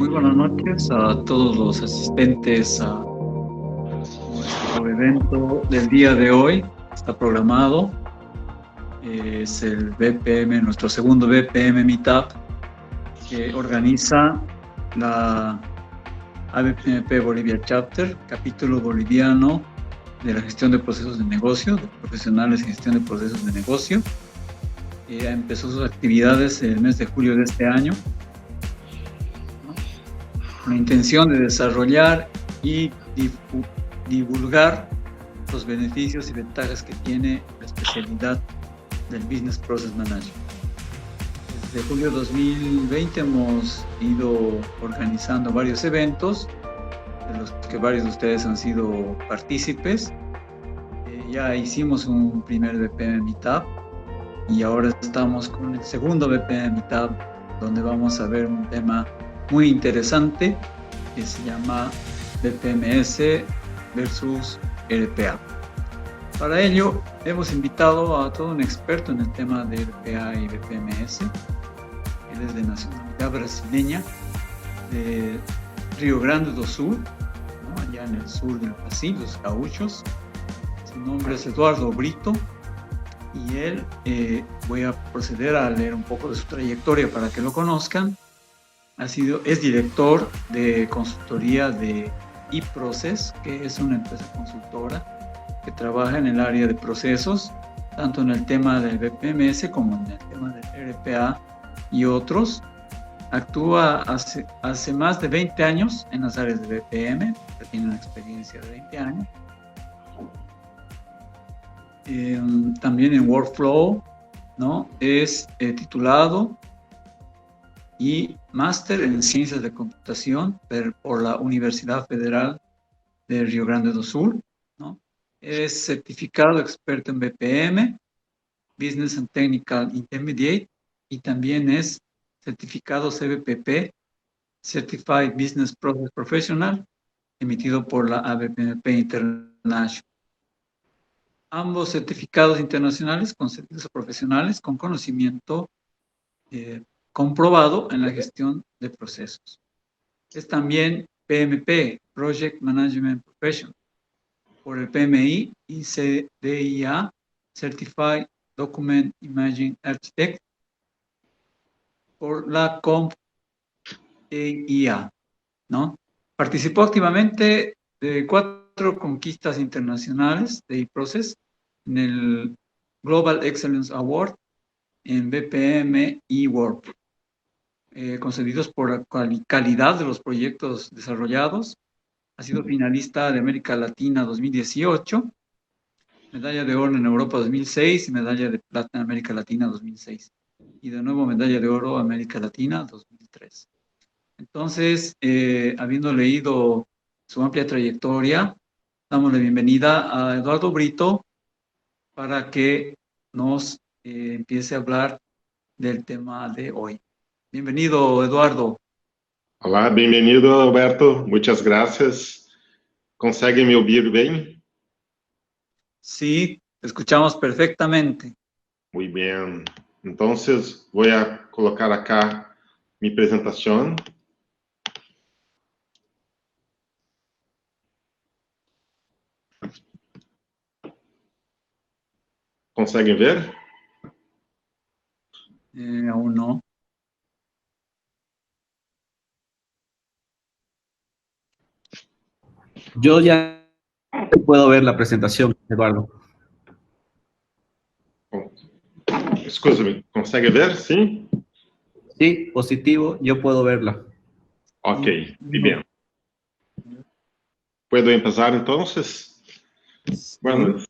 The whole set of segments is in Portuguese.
Muy buenas noches a todos los asistentes a nuestro evento del día de hoy. Está programado. Es el BPM, nuestro segundo BPM Meetup, que organiza la ABPMP Bolivia Chapter, capítulo boliviano de la gestión de procesos de negocio, de profesionales en gestión de procesos de negocio. Empezó sus actividades el mes de julio de este año, con la intención de desarrollar y divulgar los beneficios y ventajas que tiene la especialidad del Business Process Management. Desde julio 2020 hemos ido organizando varios eventos, de los que varios de ustedes han sido partícipes. Ya hicimos un primer BPM Meetup y ahora estamos con el segundo BPM Meetup, donde vamos a ver un tema muy interesante que se llama BPMS versus RPA. Para ello hemos invitado a todo un experto en el tema de RPA y BPMS. Él es de nacionalidad brasileña, de Río Grande do Sul, ¿no? Allá en el sur del Brasil, los gaúchos. Su nombre es Eduardo Brito y él, voy a proceder a leer un poco de su trayectoria para que lo conozcan. Es director de consultoría de eProcess, que es una empresa consultora que trabaja en el área de procesos, tanto en el tema del BPMS como en el tema del RPA y otros. Actúa hace más de 20 años en las áreas de BPM, que tiene una experiencia de 20 años. También en Workflow, ¿no? Es titulado y máster en Ciencias de Computación por la Universidad Federal de Río Grande do Sul, ¿no? Es certificado experto en BPM, Business and Technical Intermediate, y también es certificado CBPP, Certified Business Process Professional, emitido por la ABPMP International. Ambos certificados internacionales concedidos a profesionales con conocimiento comprobado en la gestión de procesos. Es también PMP, Project Management Professional, por el PMI y CDIA, Certified Document Imaging Architect, por la CompEIA, ¿no? Participó activamente de 4 conquistas internacionales de eProcess en el Global Excellence Award en BPM y Work, concedidos por la calidad de los proyectos desarrollados. Ha sido finalista de América Latina 2018, medalla de oro en Europa 2006 y medalla de plata en América Latina 2006. Y de nuevo medalla de oro América Latina 2003. Entonces, habiendo leído su amplia trayectoria, damos la bienvenida a Eduardo Brito para que nos empiece a hablar del tema de hoy. Bienvenido, Eduardo. Olá, bem-vindo, Alberto. Muchas gracias. ¿Consegue me oír bien? Sí, te escuchamos perfectamente. Muy bien. Entonces, voy a colocar acá mi presentación. ¿Conseguem ver? Aún no. Yo ya puedo ver la presentación, Eduardo. Escúchame, ¿consegue ver? ¿Sí? Sí, positivo, yo puedo verla. Ok, muy bien. ¿Puedo empezar entonces? Bueno,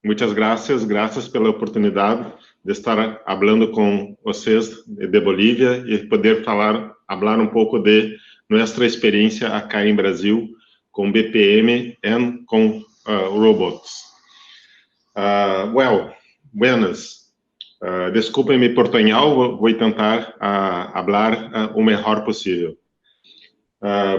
muchas gracias. Gracias pela oportunidade de estar hablando com vocês de Bolívia e poder falar um pouco de nossa experiência acá em Brasil com BPM e com robots. Buenas. Desculpem mi portunhol, vou tentar falar o melhor possível.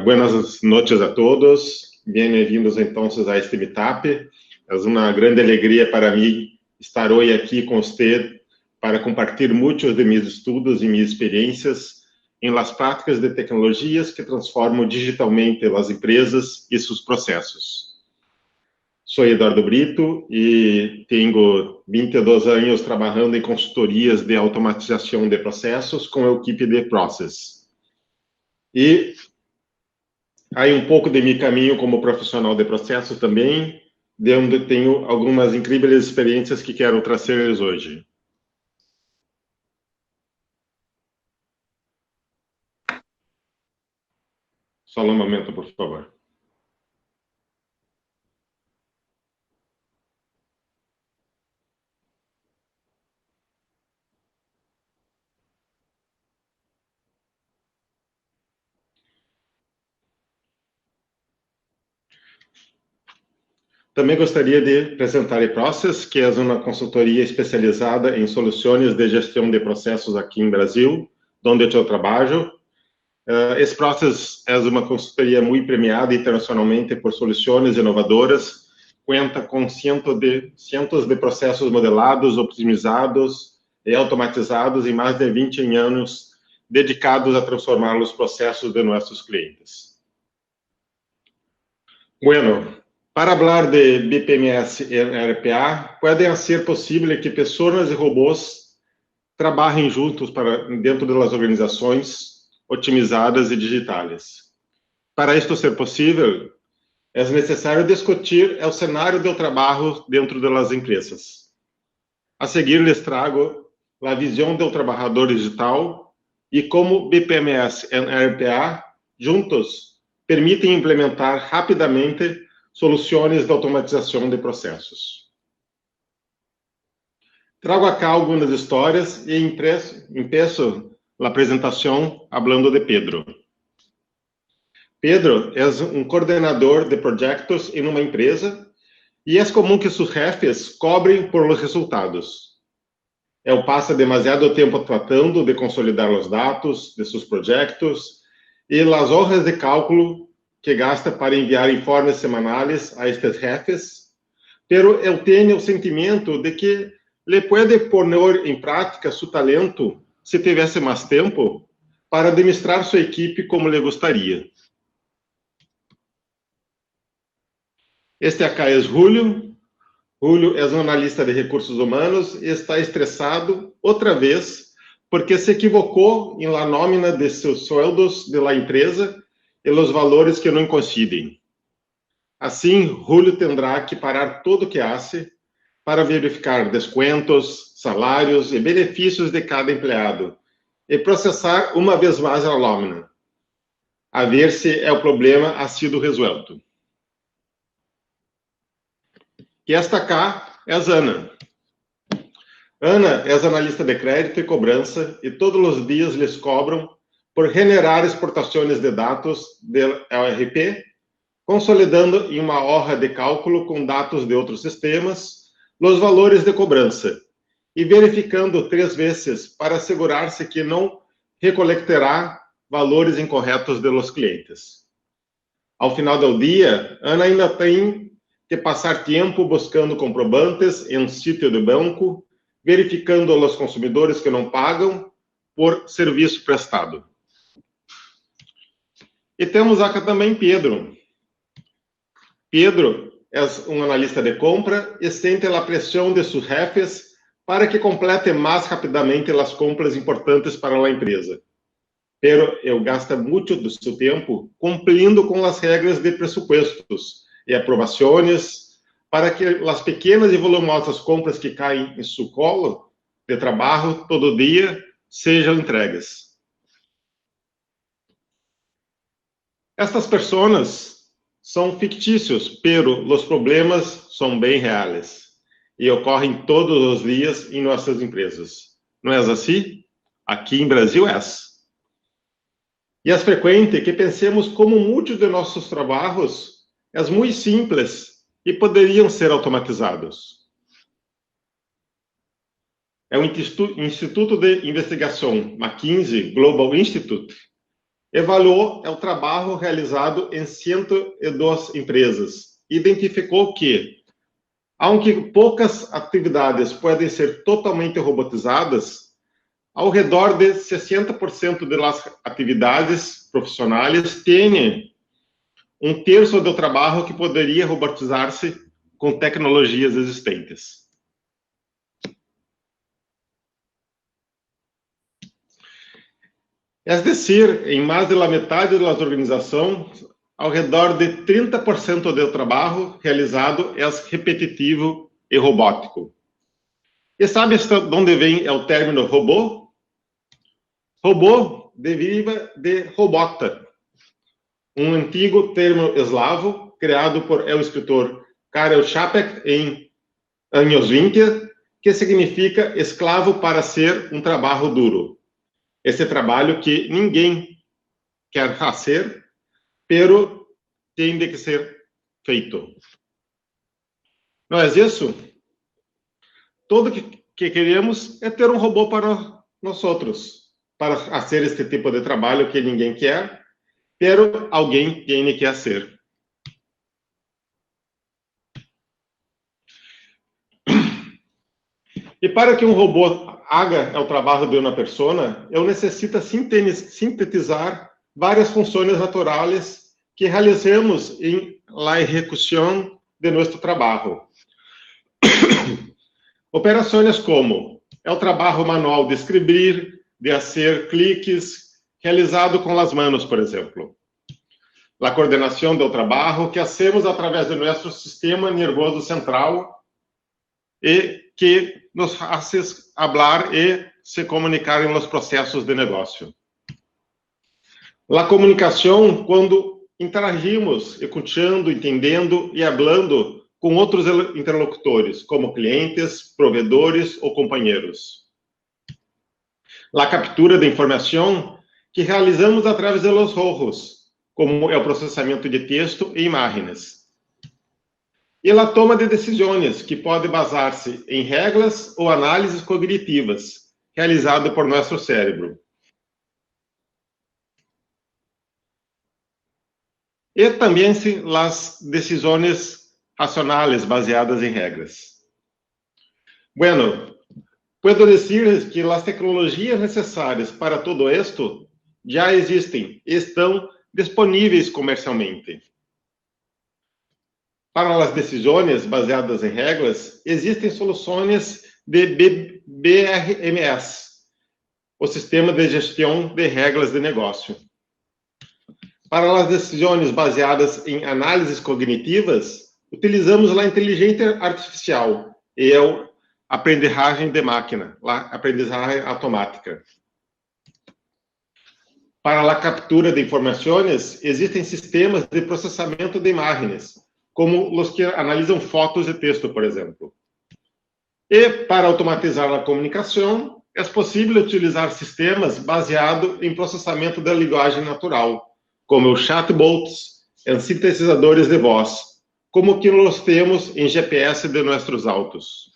Buenas noches a todos. Bem-vindos então a este meetup. É uma grande alegria para mim estar hoje aqui com você para compartilhar muitos de meus estudos e minhas experiências em las práticas de tecnologias que transformam digitalmente as empresas e seus processos. Sou Eduardo Brito e tenho 22 anos trabalhando em consultorias de automatização de processos com a equipe de Process. E há pouco de meu caminho como profissional de processos também, de onde tenho algumas incríveis experiências que quero trazer hoje. Só um momento, por favor. Também gostaria de apresentar a Process, que é uma consultoria especializada em soluções de gestão de processos aqui em Brasil, onde eu trabalho. Esse Process é uma consultoria muito premiada internacionalmente por soluções inovadoras, conta com cientos de processos modelados, optimizados e automatizados em mais de 20 anos, dedicados a transformar os processos de nossos clientes. Bueno, para falar de BPMS e RPA, pode ser possível que pessoas e robôs trabalhem juntos dentro das organizações otimizadas e digitais. Para isto ser possível, é necessário discutir o cenário do trabalho dentro das empresas. A seguir, lhes trago a visão do trabalhador digital e como BPMS e RPA, juntos, permitem implementar rapidamente soluções de automatização de processos. Trago acá algumas histórias e empeço a apresentação falando de Pedro. Pedro é coordenador de projetos em uma empresa e é comum que seus chefes cobrem por os resultados. Ele passa demasiado tempo tratando de consolidar os dados de seus projetos e as horas de cálculo que gasta para enviar informes semanais a estes jefes, pero eu tenho o sentimento de que ele pode pôr em prática seu talento se tivesse mais tempo para administrar sua equipe como lhe gostaria. Este acá é Julio. Julio é um analista de recursos humanos e está estressado outra vez porque se equivocou em la nómina de seus sueldos de la empresa e os valores que não coincidem. Assim, Julio terá que parar tudo o que hace para verificar descontos, salários e benefícios de cada empregado e processar uma vez mais a nómina, a ver se o problema ha sido resuelto. E esta cá é a Ana. Ana é analista de crédito e cobrança e todos os dias lhes cobram por generar exportações de dados do ERP, consolidando em uma hoja de cálculo com dados de outros sistemas os valores de cobrança e verificando 3 vezes para assegurar-se que não recolectará valores incorretos de los clientes. Ao final do dia, Ana ainda tem que passar tempo buscando comprobantes em um sítio de banco, verificando os consumidores que não pagam por serviço prestado. E temos aqui também Pedro. Pedro é um analista de compra e sente a pressão de seus chefes para que complete mais rapidamente as compras importantes para a empresa. Pero ele gasta muito do seu tempo cumprindo com as regras de pressupostos e aprovações para que as pequenas e volumosas compras que caem em seu colo de trabalho todo dia sejam entregues. Estas pessoas são fictícios, pero os problemas são bem reais e ocorrem todos os dias em nossas empresas. Não é assim? Aqui em Brasil é. E é frequente que pensemos como muitos de nossos trabalhos é muito simples e poderiam ser automatizados. É o Instituto de Investigação McKinsey Global Institute avaliou o trabalho realizado em 102 empresas e identificou que, aunque poucas atividades podem ser totalmente robotizadas, ao redor de 60% das atividades profissionais têm um terço do trabalho que poderia robotizar-se com tecnologias existentes. É decir, em mais da metade das organizações, ao redor de 30% do trabalho realizado é repetitivo e robótico. E sabe de onde vem o término robô? Robô deriva de robota, um antigo termo eslavo criado por o escritor Karel Čapek em anos 20, que significa escravo para ser um trabalho duro. Esse trabalho que ninguém quer fazer, pero tem de que ser feito. Não é isso? Tudo que queremos é ter um robô para nós outros, para fazer este tipo de trabalho que ninguém quer, pero alguém tem que fazer. E para que um robô haga o trabalho de uma pessoa, ele necessita sintetizar várias funções naturais que realizamos em la execução de nosso trabalho. Operações como o trabalho manual de escrever, de fazer cliques, realizado com as mãos, por exemplo. A coordenação do trabalho que hacemos através de nosso sistema nervoso central e que nos faz falar e se comunicar em los processos de negócio. A comunicação, quando interagimos, escutando, entendendo e falando com outros interlocutores, como clientes, provedores ou companheiros. A captura de informação que realizamos através de los ojos, como é o processamento de texto e imagens. E a toma de decisões, que pode basar-se em regras ou análises cognitivas, realizado por nosso cérebro. E também as decisões racionais baseadas em regras. Bueno, puedo dizer que as tecnologias necessárias para todo esto já existem e estão disponíveis comercialmente. Para as decisões baseadas em regras, existem soluções de BRMS, o Sistema de Gestão de Regras de Negócio. Para as decisões baseadas em análises cognitivas, utilizamos a inteligência artificial e a aprendizagem de máquina, a aprendizagem automática. Para a captura de informações, existem sistemas de processamento de imagens, como os que analisam fotos e texto, por exemplo. E, para automatizar a comunicação, é possível utilizar sistemas baseados em processamento da linguagem natural, como os chatbots e sintetizadores de voz, como que nós temos em GPS de nossos autos.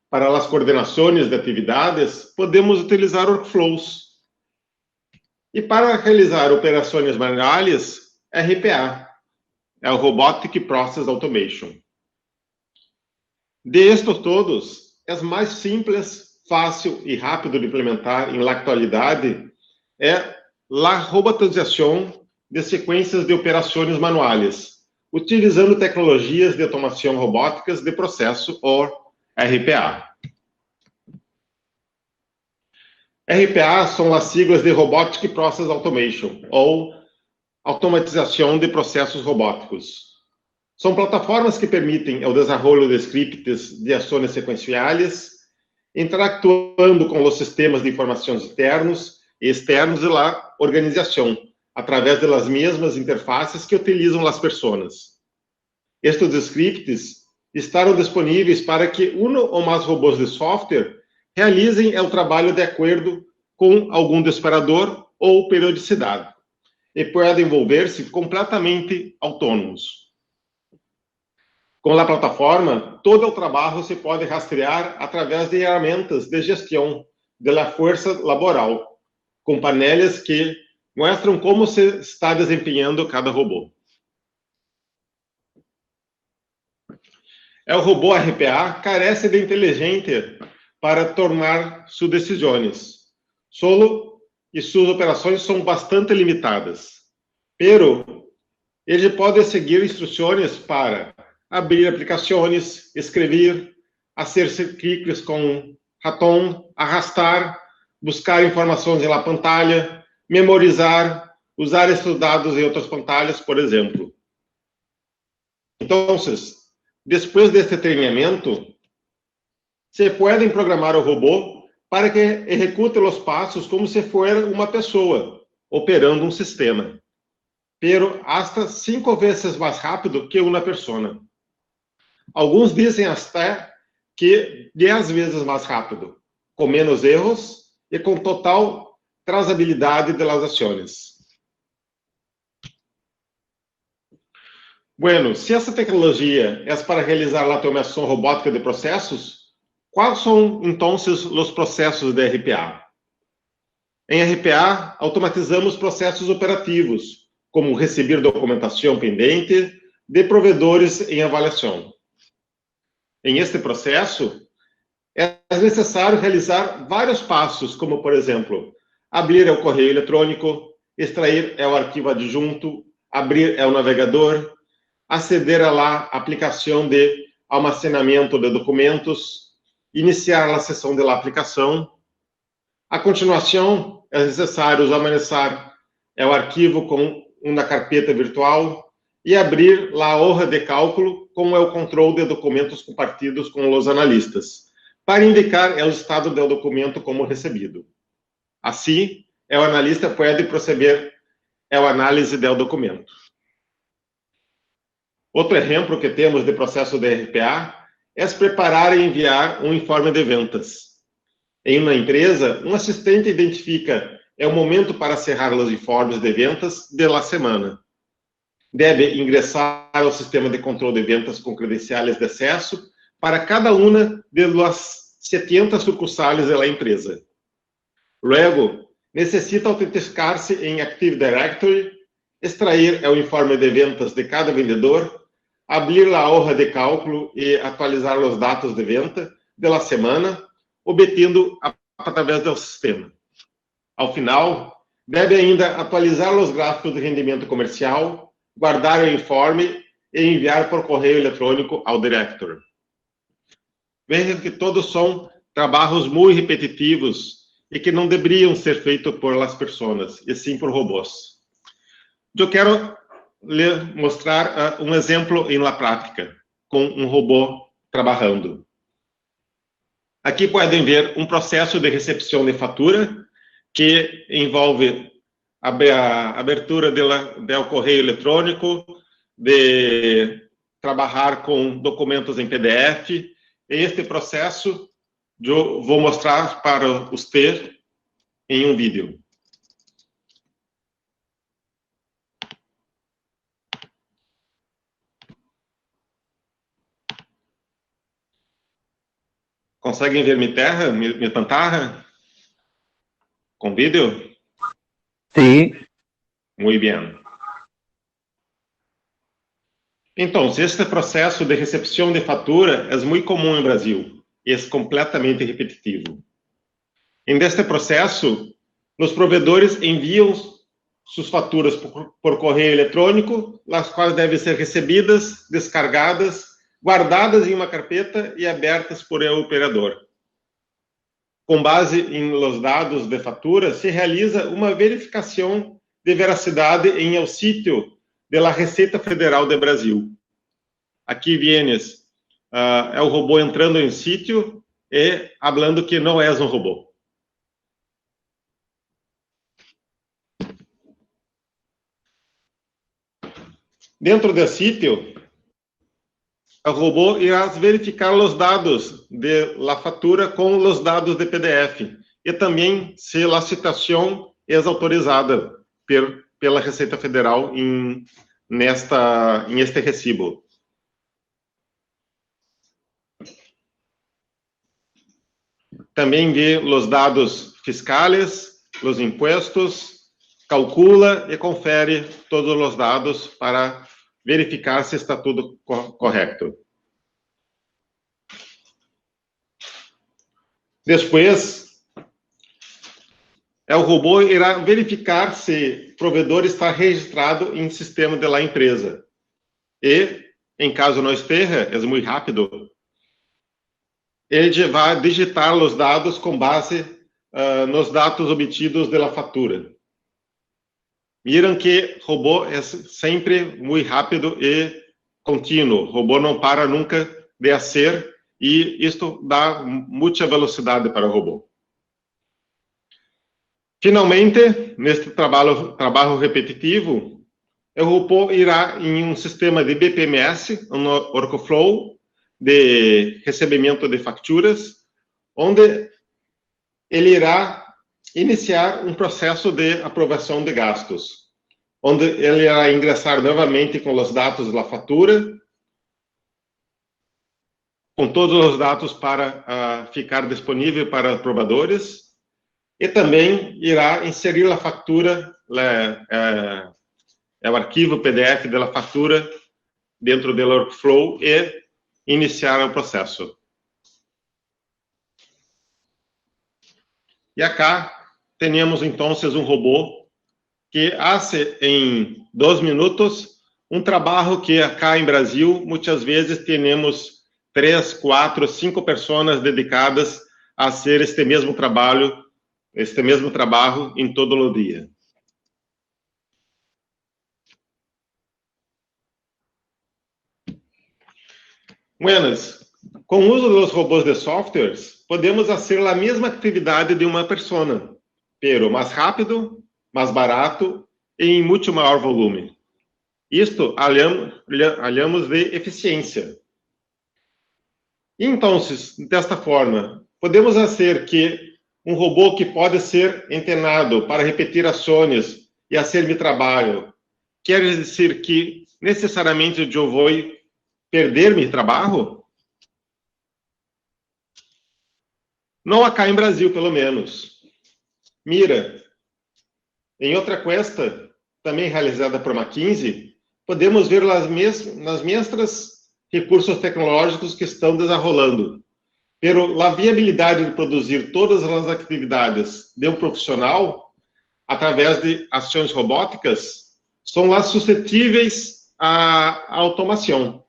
Para as coordenações de atividades, podemos utilizar workflows. E para realizar operações manuais, RPA. É o Robotic Process Automation. De estes todos, é mais simples, fácil e rápido de implementar na atualidade é a robotização de sequências de operações manuais, utilizando tecnologias de automação robóticas de processo, ou RPA. RPA são as siglas de Robotic Process Automation, ou automatização de processos robóticos. São plataformas que permitem o desenvolvimento de scripts de ações sequenciais, interactuando com os sistemas de informações internos e externos da organização, através das mesmas interfaces que utilizam as pessoas. Estes scripts estarão disponíveis para que um ou mais robôs de software realizem o trabalho de acordo com algum disparador ou periodicidade, e podem envolver-se completamente autônomos. Com a plataforma, todo o trabalho se pode rastrear através de ferramentas de gestão da força laboral, com painéis que mostram como se está desempenhando cada robô. O robô RPA carece de inteligência para tomar suas decisões. Solo e suas operações são bastante limitadas. Pero ele pode seguir instruções para abrir aplicações, escrever, fazer cliques com ratão, arrastar, buscar informações na pantalla, memorizar, usar esses dados em outras pantallas, por exemplo. Então, depois deste treinamento, se podem programar o robô para que execute os passos como se fosse uma pessoa operando um sistema, pero hasta 5 vezes mais rápido que uma pessoa. Alguns dizem até que 10 vezes mais rápido, com menos erros e com total trazabilidade das ações. Bueno, se essa tecnologia é para realizar a automação robótica de processos, quais são, então, os processos de RPA? Em RPA, automatizamos processos operativos, como receber documentação pendente de provedores em avaliação. Em este processo, é necessário realizar vários passos, como, por exemplo, abrir o correio eletrônico, extrair o arquivo adjunto, abrir o navegador, aceder à aplicação de armazenamento de documentos, iniciar a sessão da aplicação. A continuação, é necessário armazenar o arquivo com uma carpeta virtual e abrir a hoja de cálculo com o controle de documentos compartidos com os analistas, para indicar o estado do documento como recebido. Assim, o analista pode proceder à análise do documento. Outro exemplo que temos de processo de RPA é preparar e enviar um informe de ventas. Em uma empresa, um assistente identifica o momento para encerrar os informes de ventas da semana. Deve ingressar ao sistema de controle de ventas com credenciais de acesso para cada uma das 70 sucursales da empresa. Luego, necessita autenticar-se em Active Directory, extrair o informe de ventas de cada vendedor, abrir a hoja de cálculo e atualizar os dados de venda da semana, obtendo através do sistema. Ao final, deve ainda atualizar os gráficos de rendimento comercial, guardar o informe e enviar por correio eletrônico ao director. Vejam que todos são trabalhos muito repetitivos e que não deveriam ser feitos por as pessoas, e sim por robôs. Eu quero lhe mostrar um exemplo em la prática, com um robô trabalhando. Aqui podem ver um processo de recepção de fatura que envolve a abertura do correio eletrônico, de trabalhar com documentos em PDF. Este processo eu vou mostrar para você em um vídeo. Conseguem ver minha pantalla? Com vídeo? Sí. Muito bem. Então, este processo de recepção de fatura é muito comum no Brasil e é completamente repetitivo. Em este processo, os provedores enviam suas faturas por correio eletrônico, as quais devem ser recebidas, descargadas, guardadas em uma carpeta e abertas por el operador. Com base em los dados de fatura, se realiza uma verificação de veracidade em el sítio da Receita Federal do Brasil. Aqui vienes é o robô entrando em sítio e falando que não é um robô. Dentro do sítio, o robô irá verificar os dados de la fatura com os dados de PDF e também se a citação é autorizada pela Receita Federal em este recibo. Também vê os dados fiscais, os impostos, calcula e confere todos os dados para verificar se está tudo correto. Depois, o robô irá verificar se o provedor está registrado em sistema da empresa. E, em caso não esteja, é muito rápido, ele vai digitar os dados com base nos dados obtidos da fatura. Viram que o robô é sempre muito rápido e contínuo. O robô não para nunca de fazer, e isto dá muita velocidade para o robô. Finalmente, neste trabalho repetitivo, o robô irá em um sistema de BPMS, um workflow de recebimento de facturas, onde ele irá iniciar um processo de aprovação de gastos, onde ele irá ingressar novamente com os dados da fatura, com todos os dados para ficar disponível para aprovadores, e também irá inserir a fatura, o arquivo PDF da fatura dentro do workflow e iniciar o processo. E acá temos então um robô que faz em 2 minutos um trabalho que acá em Brasil muitas vezes temos 3, 4, 5 pessoas dedicadas a fazer este mesmo trabalho em todo o dia. Buenas, com o uso dos robôs de softwares, podemos fazer a mesma atividade de uma pessoa, pero mais rápido, mais barato e em muito maior volume. Isto falamos de eficiência. Então, desta forma, podemos fazer que um robô que pode ser treinado para repetir ações e fazer meu trabalho, quer dizer que necessariamente eu vou perder meu trabalho? Não acá em Brasil, pelo menos. Mira, em outra encuesta, também realizada por McKinsey, podemos ver nas mesmas recursos tecnológicos que estão desenrolando. Pero a viabilidade de produzir todas as atividades de um profissional através de ações robóticas são lá suscetíveis à automação.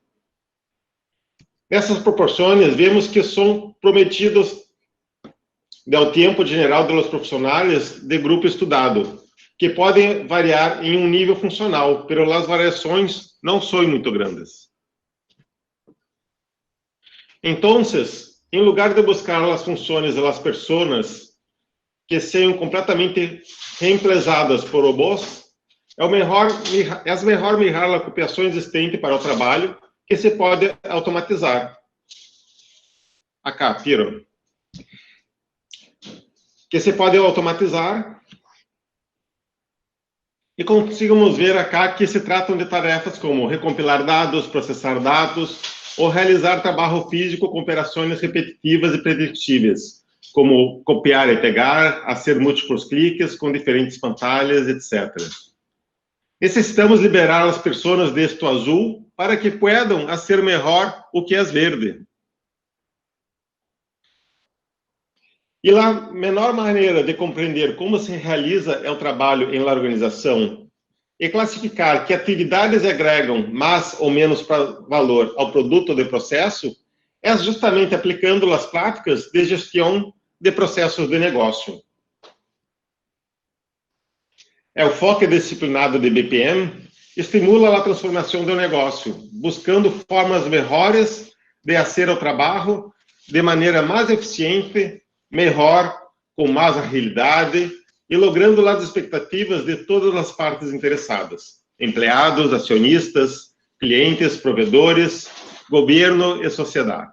Nessas proporções, vemos que são prometidos do tempo geral dos profissionais de grupo estudado, que podem variar em um nível funcional, pero as variações não são muito grandes. Então, em lugar de buscar as funções das pessoas que sejam completamente reemplazadas por robôs, é melhor mirar a ocupação existente para o trabalho que se pode automatizar. Acá, viram? Que se pode automatizar e conseguimos ver acá que se tratam de tarefas como recompilar dados, processar dados ou realizar trabalho físico com operações repetitivas e predictíveis, como copiar e pegar, fazer múltiplos cliques com diferentes pantalhas, etc. Necessitamos liberar as pessoas deste azul para que possam fazer melhor o que é verde. E a menor maneira de compreender como se realiza o trabalho em la organização e classificar que atividades agregam mais ou menos valor ao produto de processo é justamente aplicando as práticas de gestão de processos de negócio. O foco disciplinado de BPM estimula a transformação do negócio, buscando formas melhores de fazer o trabalho de maneira mais eficiente, melhor, com mais agilidade e logrando as expectativas de todas as partes interessadas, empregados, acionistas, clientes, provedores, governo e sociedade.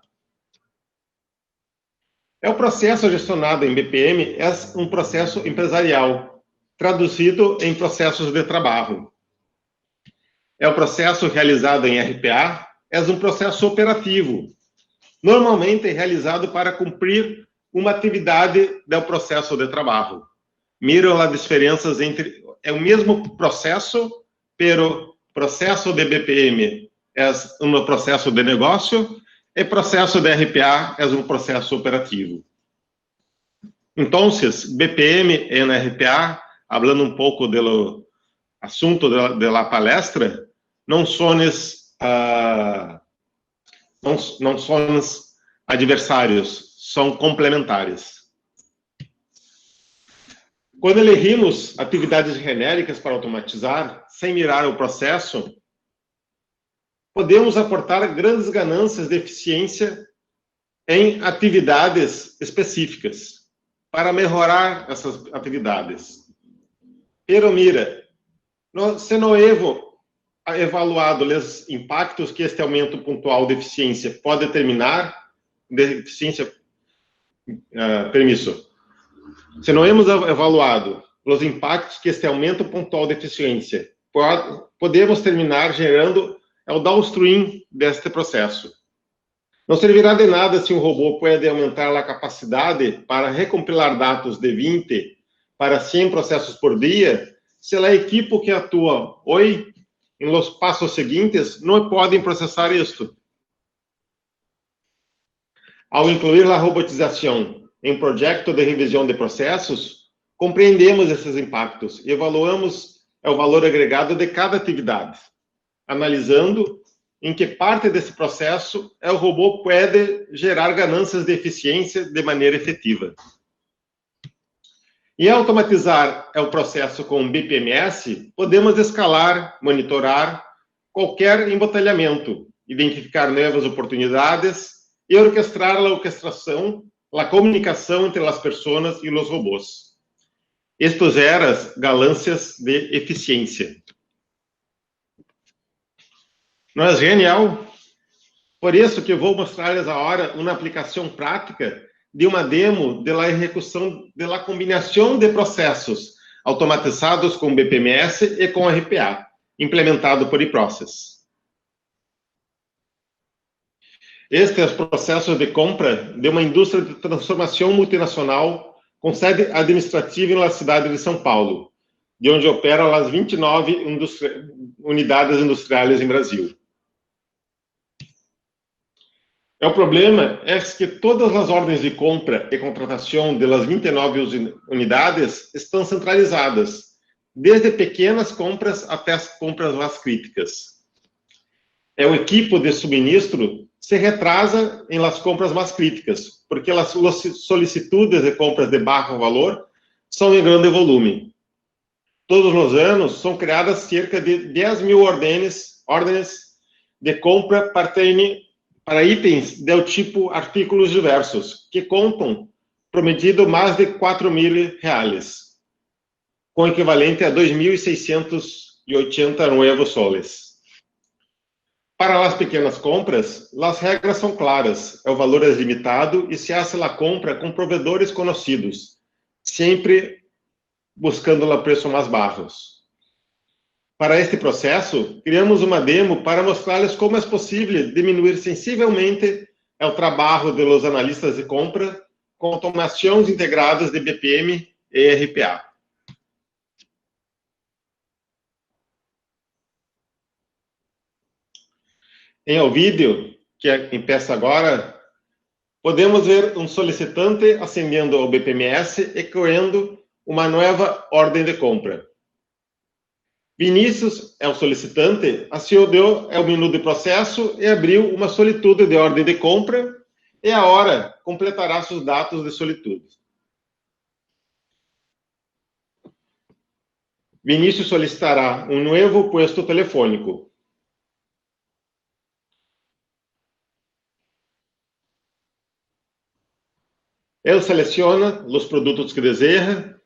O processo gestionado em BPM é um processo empresarial, traduzido em processos de trabalho. O processo realizado em RPA é um processo operativo, normalmente realizado para cumprir uma atividade do processo de trabalho. Miram as diferenças entre... É o mesmo processo, pero processo de BPM é um processo de negócio e processo de RPA é um processo operativo. Entonces, BPM en RPA, hablando un poco del asunto de la palestra, não são adversários, são complementares. Quando elegimos atividades genéricas para automatizar, sem mirar o processo, podemos aportar grandes ganâncias de eficiência em atividades específicas, para melhorar essas atividades. Pero mira, se não evaluado os impactos que este aumento pontual de eficiência pode determinar, se não hemos evaluado os impactos que este aumento pontual de eficiência podemos terminar gerando o downstream deste processo. Não servirá de nada se um robô pode aumentar a capacidade para recompilar dados de 20 para 100 processos por dia, se a equipe que atua hoje, em los passos seguintes, não podem processar isto. Ao incluir a robotização em projeto de revisão de processos, compreendemos esses impactos e evaluamos o valor agregado de cada atividade, analisando em que parte desse processo o robô pode gerar ganâncias de eficiência de maneira efetiva. E automatizar o processo com BPMS, podemos escalar, monitorar qualquer embotelhamento, identificar novas oportunidades e orquestrar a comunicação entre as pessoas e os robôs. Estos eram ganâncias de eficiência. Não é genial? Por isso que vou mostrar-lhes agora uma aplicação prática de uma demo da execução da combinação de processos automatizados com BPMS e com RPA, implementado por eProcess. Este é o processo de compra de uma indústria de transformação multinacional com sede administrativa na cidade de São Paulo, de onde operam as 29 unidades industriais em Brasil. O problema é que todas as ordens de compra e contratação das 29 unidades estão centralizadas, desde pequenas compras até as compras mais críticas. O equipo de suministro se retrasa em las compras mais críticas, porque as solicitudes de compras de baixo valor são em grande volume. Todos os anos são criadas cerca de 10.000 ordens de compra para itens do tipo artículos diversos, que contam, prometido, mais de R$4.000, com equivalente a 2.680 nuevos soles. Para as pequenas compras, as regras são claras, o valor é limitado e se hace a compra com provedores conhecidos, sempre buscando o preço mais baixo. Para este processo, criamos uma demo para mostrar-lhes como é possível diminuir sensivelmente o trabalho dos analistas de compra com automações integradas de BPM e RPA. Em o vídeo, que começa agora, podemos ver um solicitante acendendo ao BPMS e criando uma nova ordem de compra. Vinícius é o solicitante, acionou o menu de processo e abriu uma solicitude de ordem de compra e agora completará seus dados de solicitude. Vinícius solicitará um novo puesto telefônico. Ele seleciona os produtos que deseja,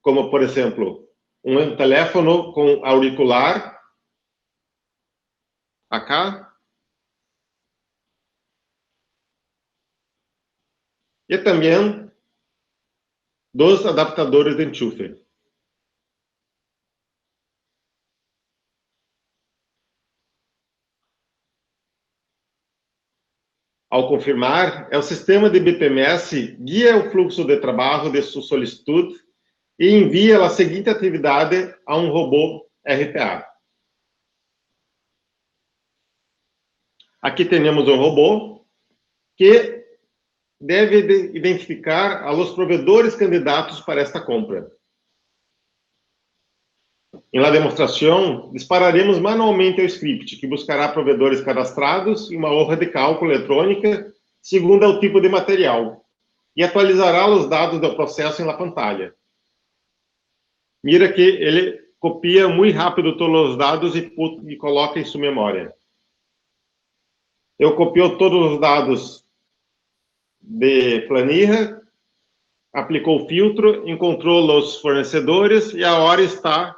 como, por exemplo, um teléfono com auricular, acá, e também 2 adaptadores de enchufe. Ao confirmar, o sistema de BPMS guia o fluxo de trabalho de sua solicitude e envia a seguinte atividade a um robô RPA. Aqui temos um robô que deve identificar a los proveedores candidatos para esta compra. Em la demonstração, dispararemos manualmente o script, que buscará provedores cadastrados em uma hoja de cálculo eletrônica, segundo o tipo de material, e atualizará os dados do processo em la pantalla. Mira que ele copia muito rápido todos os dados e coloca em sua memória. Eu copiou todos os dados de planilha, aplicou o filtro, encontrou os fornecedores e agora está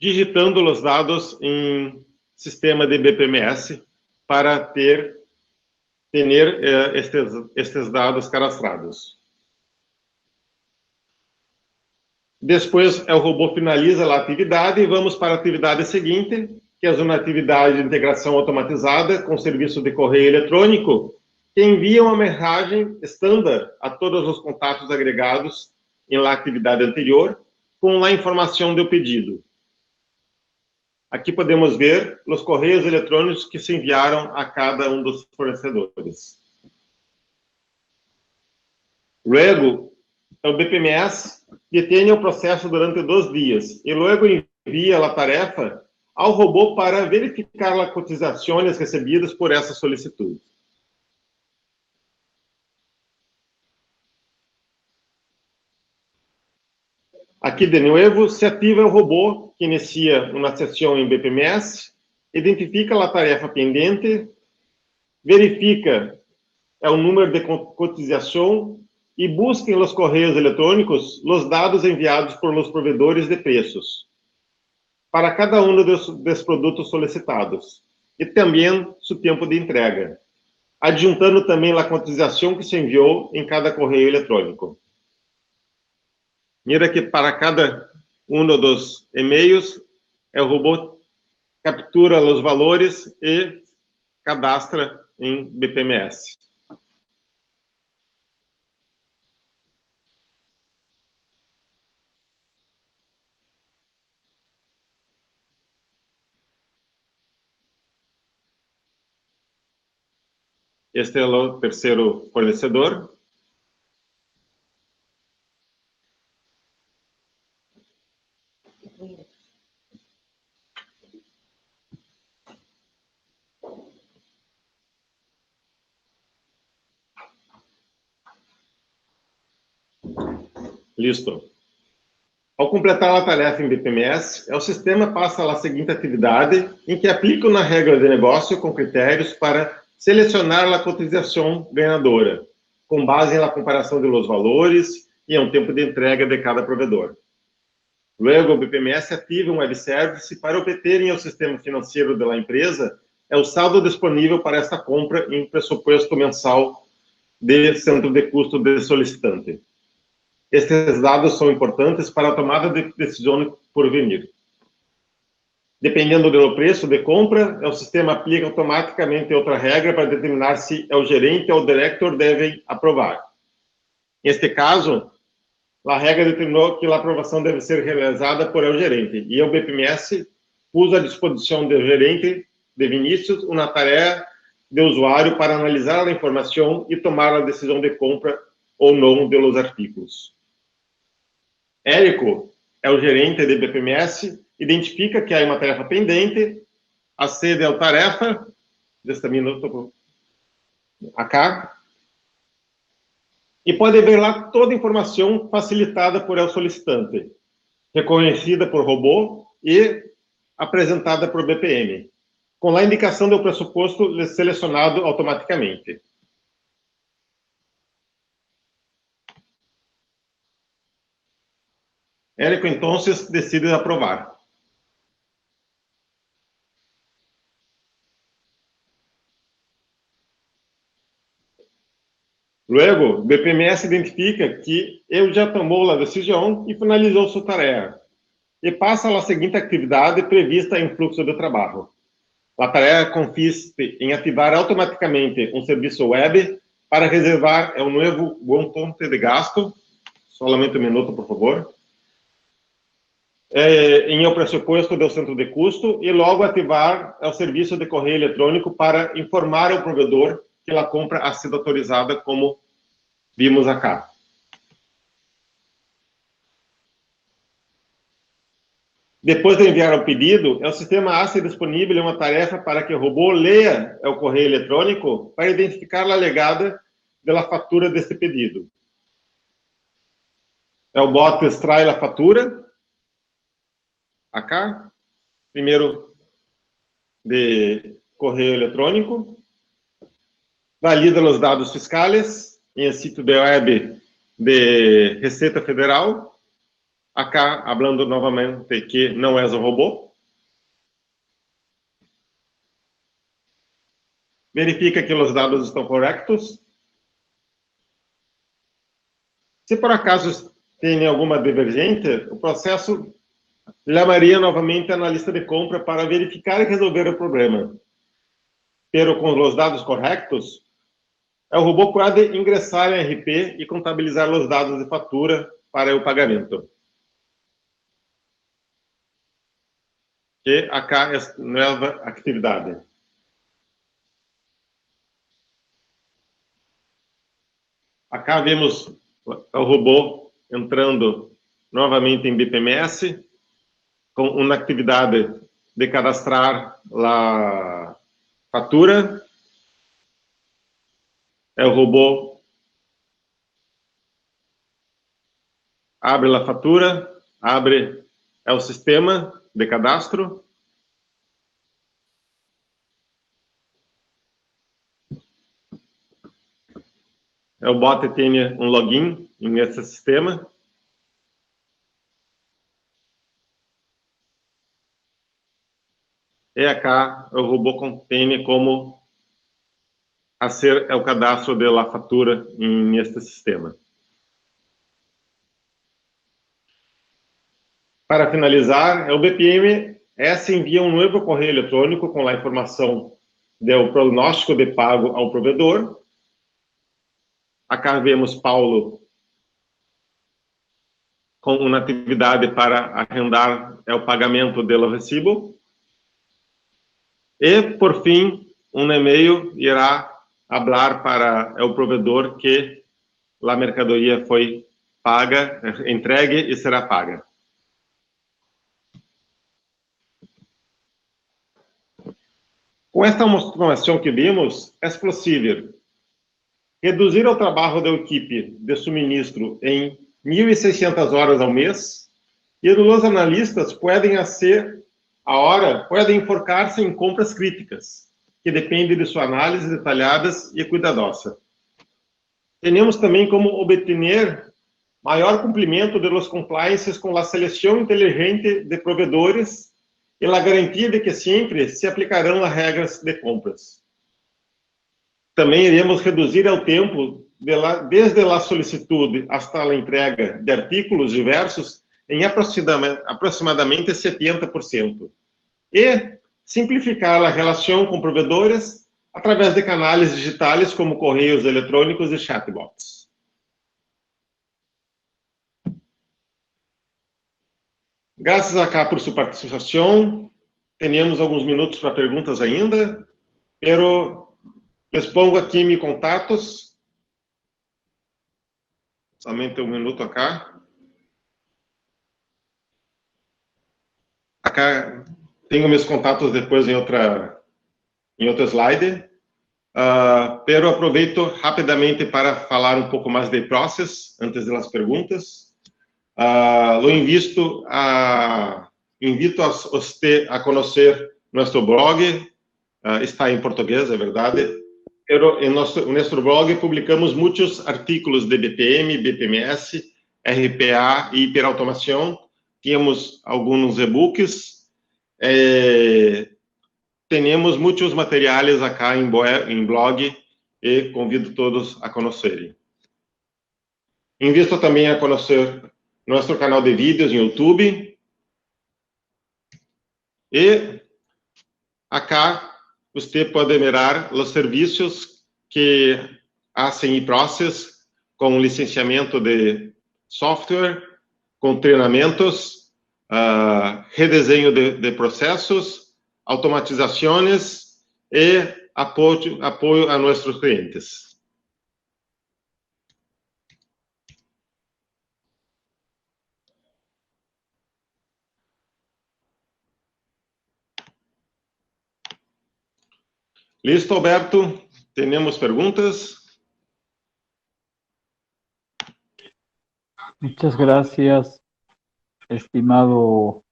digitando os dados em sistema de BPMS para ter estes dados cadastrados. Depois, o robô finaliza a atividade e vamos para a atividade seguinte, que é uma atividade de integração automatizada com serviço de correio eletrônico, que envia uma mensagem estándar a todos os contatos agregados em la atividade anterior, com a informação do pedido. Aqui podemos ver os correios eletrônicos que se enviaram a cada um dos fornecedores. Luego, o BPMS detém o processo durante 2 dias e logo envia a tarefa ao robô para verificar as cotizações recebidas por essa solicitude. Aqui, de novo, se ativa o robô, que inicia uma sessão em BPMS, identifica a tarefa pendente, verifica o número de cotização e busca nos correios eletrônicos os dados enviados por los provedores de preços para cada um dos produtos solicitados e também seu tempo de entrega, adjuntando também a cotização que se enviou em cada correio eletrônico. Mira que para cada um dos e-mails, o robô captura os valores e cadastra em BPMS. Este é o terceiro fornecedor. Listo. Ao completar a tarefa em BPMS, o sistema passa à seguinte atividade, em que aplica uma regra de negócio com critérios para selecionar a cotização ganhadora, com base na comparação de los valores e em tempo de entrega de cada provedor. Luego, o BPMS ativa um web service para obter em o sistema financeiro da empresa o saldo disponível para esta compra em pressuposto mensal de centro de custo do solicitante. Estes dados são importantes para a tomada de decisão por vir. Dependendo do preço de compra, o sistema aplica automaticamente outra regra para determinar se o gerente ou o diretor devem aprovar. Neste caso, a regra determinou que a aprovação deve ser realizada por el gerente, e o BPMS pôs à disposição do gerente de Vinícius uma tarefa de usuário para analisar a informação e tomar a decisão de compra ou não dos artigos. Érico é o gerente de BPMS, identifica que há uma tarefa pendente, acede à tarefa, deste minuto acá, e pode ver lá toda a informação facilitada por el solicitante, reconhecida por robô e apresentada por BPM, com a indicação do pressuposto selecionado automaticamente. Érico, então, decide aprovar. Luego, o BPMS identifica que ele já tomou a decisão e finalizou sua tarefa, e passa à seguinte atividade prevista em fluxo de trabalho. A tarefa consiste em ativar automaticamente um serviço web para reservar um novo montante de gasto, solamente um minuto, por favor, em o pressuposto do centro de custo, e logo ativar o serviço de correio eletrônico para informar ao provedor que a compra ha sido autorizada, como vimos acá. Depois de enviar o pedido, o sistema hace disponível uma tarefa para que o robô leia o correio eletrônico para identificar a legada da fatura deste pedido. O bot extrai a fatura, acá, primeiro de correio eletrônico, valida os dados fiscais em sítio de web de Receita Federal, acá, falando novamente que não é o robô. Verifica que os dados estão corretos. Se por acaso tem alguma divergente, o processo chamaria novamente a analista de compra para verificar e resolver o problema. Pero com os dados corretos, o robô pode ingressar em RP e contabilizar os dados de fatura para o pagamento. E acá é nova atividade. Acá vemos o robô entrando novamente em BPMS, com uma atividade de cadastrar a fatura. O robô abre a fatura, abre o sistema de cadastro. O bot tem um login nesse sistema. E acá o robô contém como fazer o cadastro da fatura neste sistema. Para finalizar, o BPMS envia um novo correio eletrônico com a informação do prognóstico de pago ao provedor. Acá vemos Paulo com uma atividade para agendar o pagamento do recibo. E, por fim, um e-mail irá falar para o provedor que a mercadoria foi paga, entregue e será paga. Com esta informação que vimos, é possível reduzir o trabalho da equipe de suministro em 1.600 horas ao mês, e os analistas podem enfocar-se em compras críticas, que dependem de sua análise detalhadas e cuidadosa. Temos também como obter maior cumprimento de los compliances com a seleção inteligente de provedores e a garantia de que sempre se aplicarão as regras de compras. Também iremos reduzir o tempo desde a solicitude hasta a entrega de artículos diversos em aproximadamente 70%. E simplificar a relação com provedores através de canais digitais como correios eletrônicos e chatbots. Graças a cá por sua participação. Temos alguns minutos para perguntas ainda, pero les pongo aqui meus contatos. Somente um minuto acá. Acá tenho meus contatos depois em outra slide. Pero aproveito rapidamente para falar um pouco mais de process antes das perguntas. Invito a você a conhecer nosso blog. Está em português, é verdade. Pero em nosso blog publicamos muitos artigos de BPM, BPMS, RPA e hiperautomação. Temos alguns e-books. Temos muitos materiais acá em blog e convido todos a conhecerem. Invito também a conhecer nosso canal de vídeos em YouTube. E acá você pode mirar os serviços que fazem e-process com licenciamento de software, com treinamentos, redesenho de processos, automatizações e apoio a nossos clientes. Listo, Alberto? Temos perguntas? Muchas gracias, estimado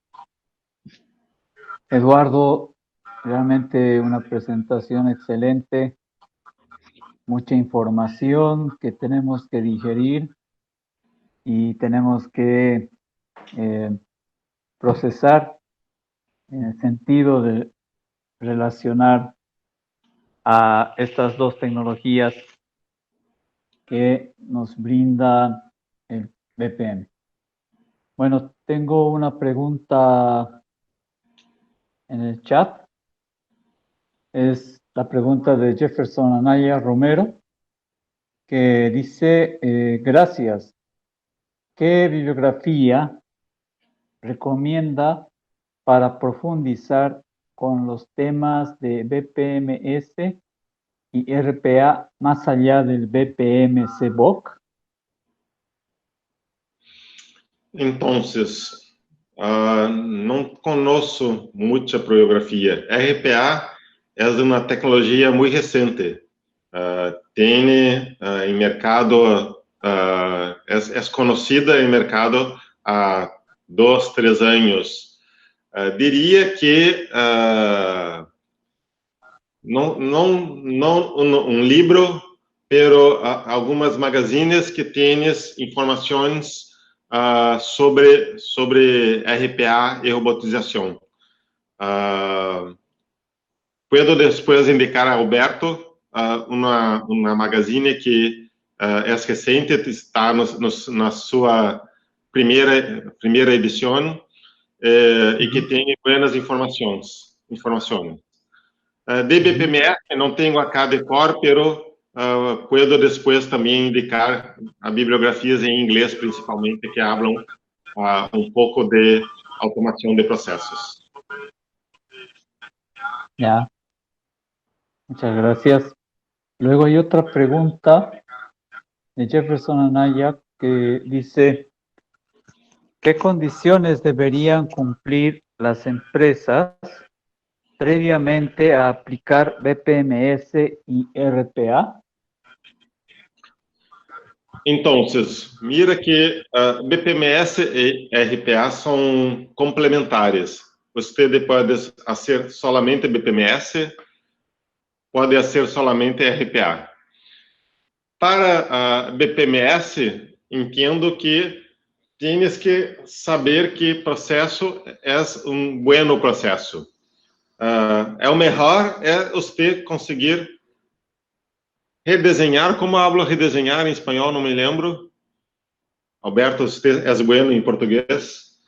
Eduardo. Realmente una presentación excelente, mucha información que tenemos que digerir y tenemos que procesar en el sentido de relacionar a estas dos tecnologías que nos brinda el BPM. Bueno, tengo una pregunta en el chat. Es la pregunta de Jefferson Anaya Romero, que dice, gracias. ¿Qué bibliografía recomienda para profundizar con los temas de BPMS y RPA más allá del BPM-CBOK? Entonces, não conheço muita bibliografia. RPA é uma tecnologia muito recente. Tem em mercado, é conhecida em mercado há 2, 3 anos. Diria que não um livro, pero algumas magazines que têm informações sobre RPA e robotização. Puedo depois indicar a Alberto uma magazine que é recente, está na sua primeira edição e que tem boas informações. De BPMS, não tenho acá de cor, pero puedo depois também indicar a bibliografias em inglês, principalmente, que hablam pouco de automação de processos. Ya. Muchas gracias. Luego hay otra pregunta de Jefferson Anaya que dice, ¿qué condiciones deberían cumplir las empresas previamente a aplicar BPMS y RPA? Então, mira que BPMS e RPA são complementares. Você pode fazer somente BPMS, pode fazer somente RPA. Para BPMS, entendo que tienes que saber que processo é bom processo. O melhor é você conseguir redesenhar. Como hablo redesenhar em espanhol? Não me lembro. Alberto, você é bueno em português?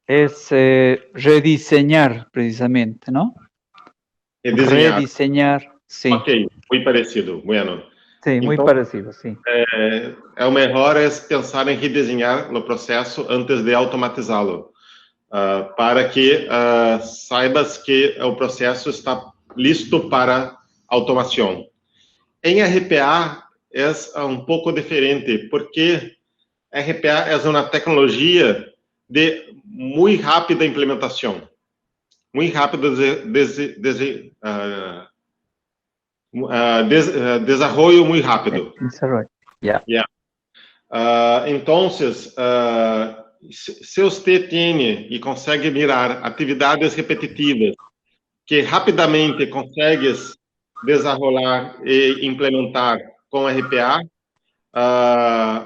Es rediseñar, precisamente, ¿no? Rediseñar, sí. Ok, muy parecido, bueno. Sí, muy parecido, sí. O melhor é pensar em redesenhar o processo antes de automatizá-lo, para que saibas que o processo está listo para automação. Em RPA é pouco diferente, porque RPA é uma tecnologia de muito rápida implementação, muito rápido desenvolvimento muito rápido. Yeah. Então, se você tem e consegue mirar atividades repetitivas que rapidamente consegues desenrolar e implementar com RPA,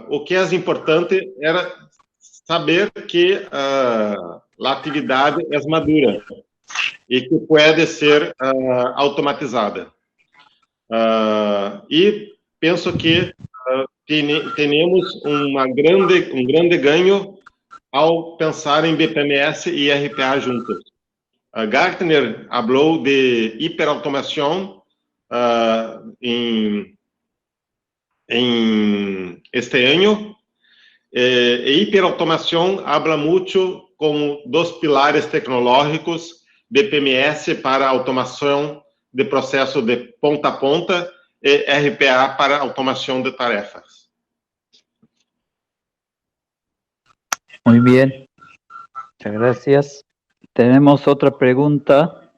o que é importante era saber que a atividade é madura e que pode ser automatizada. E penso que temos um grande ganho ao pensar em BPMS e RPA juntos. Gartner falou de hiperautomação em este ano. E hiperautomação habla muito com 2 pilares tecnológicos: BPMS para automação de processo de ponta a ponta e RPA para automação de tarefas. Muy bien. Muchas gracias. Tenemos otra pregunta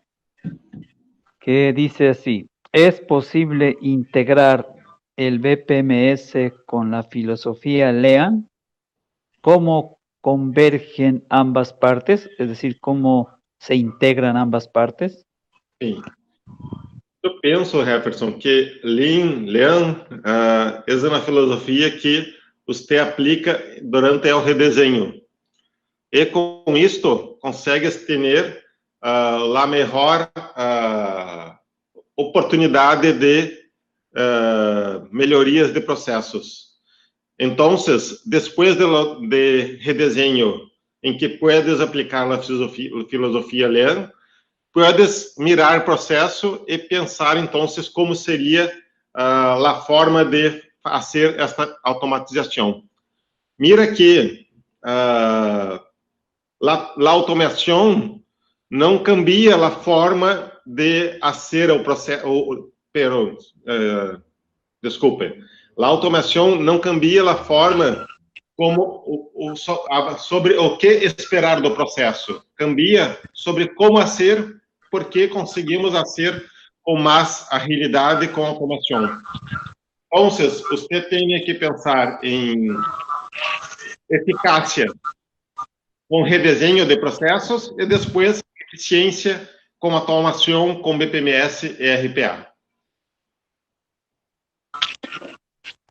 que dice así: ¿es posible integrar el BPMS con la filosofía Lean? ¿Cómo convergen ambas partes? Es decir, ¿cómo se integran ambas partes? Sim. Eu penso, Jefferson, que Lean é uma filosofia que você aplica durante o redesenho. E com isto, consegues ter a melhor oportunidade de melhorias de processos. Então, depois de redesenho, em que puedes aplicar a filosofia Lean, puedes mirar o processo e pensar, então, como seria a forma de fazer esta automatização. Mira que a automação não cambia a forma de fazer o processo, desculpe, a automação não cambia a forma como sobre o que esperar do processo, cambia sobre como fazer, porque conseguimos fazer com mais agilidade com a automação. Então, você tem que pensar em eficácia com redesenho de processos e depois eficiência com automação com BPMS e RPA.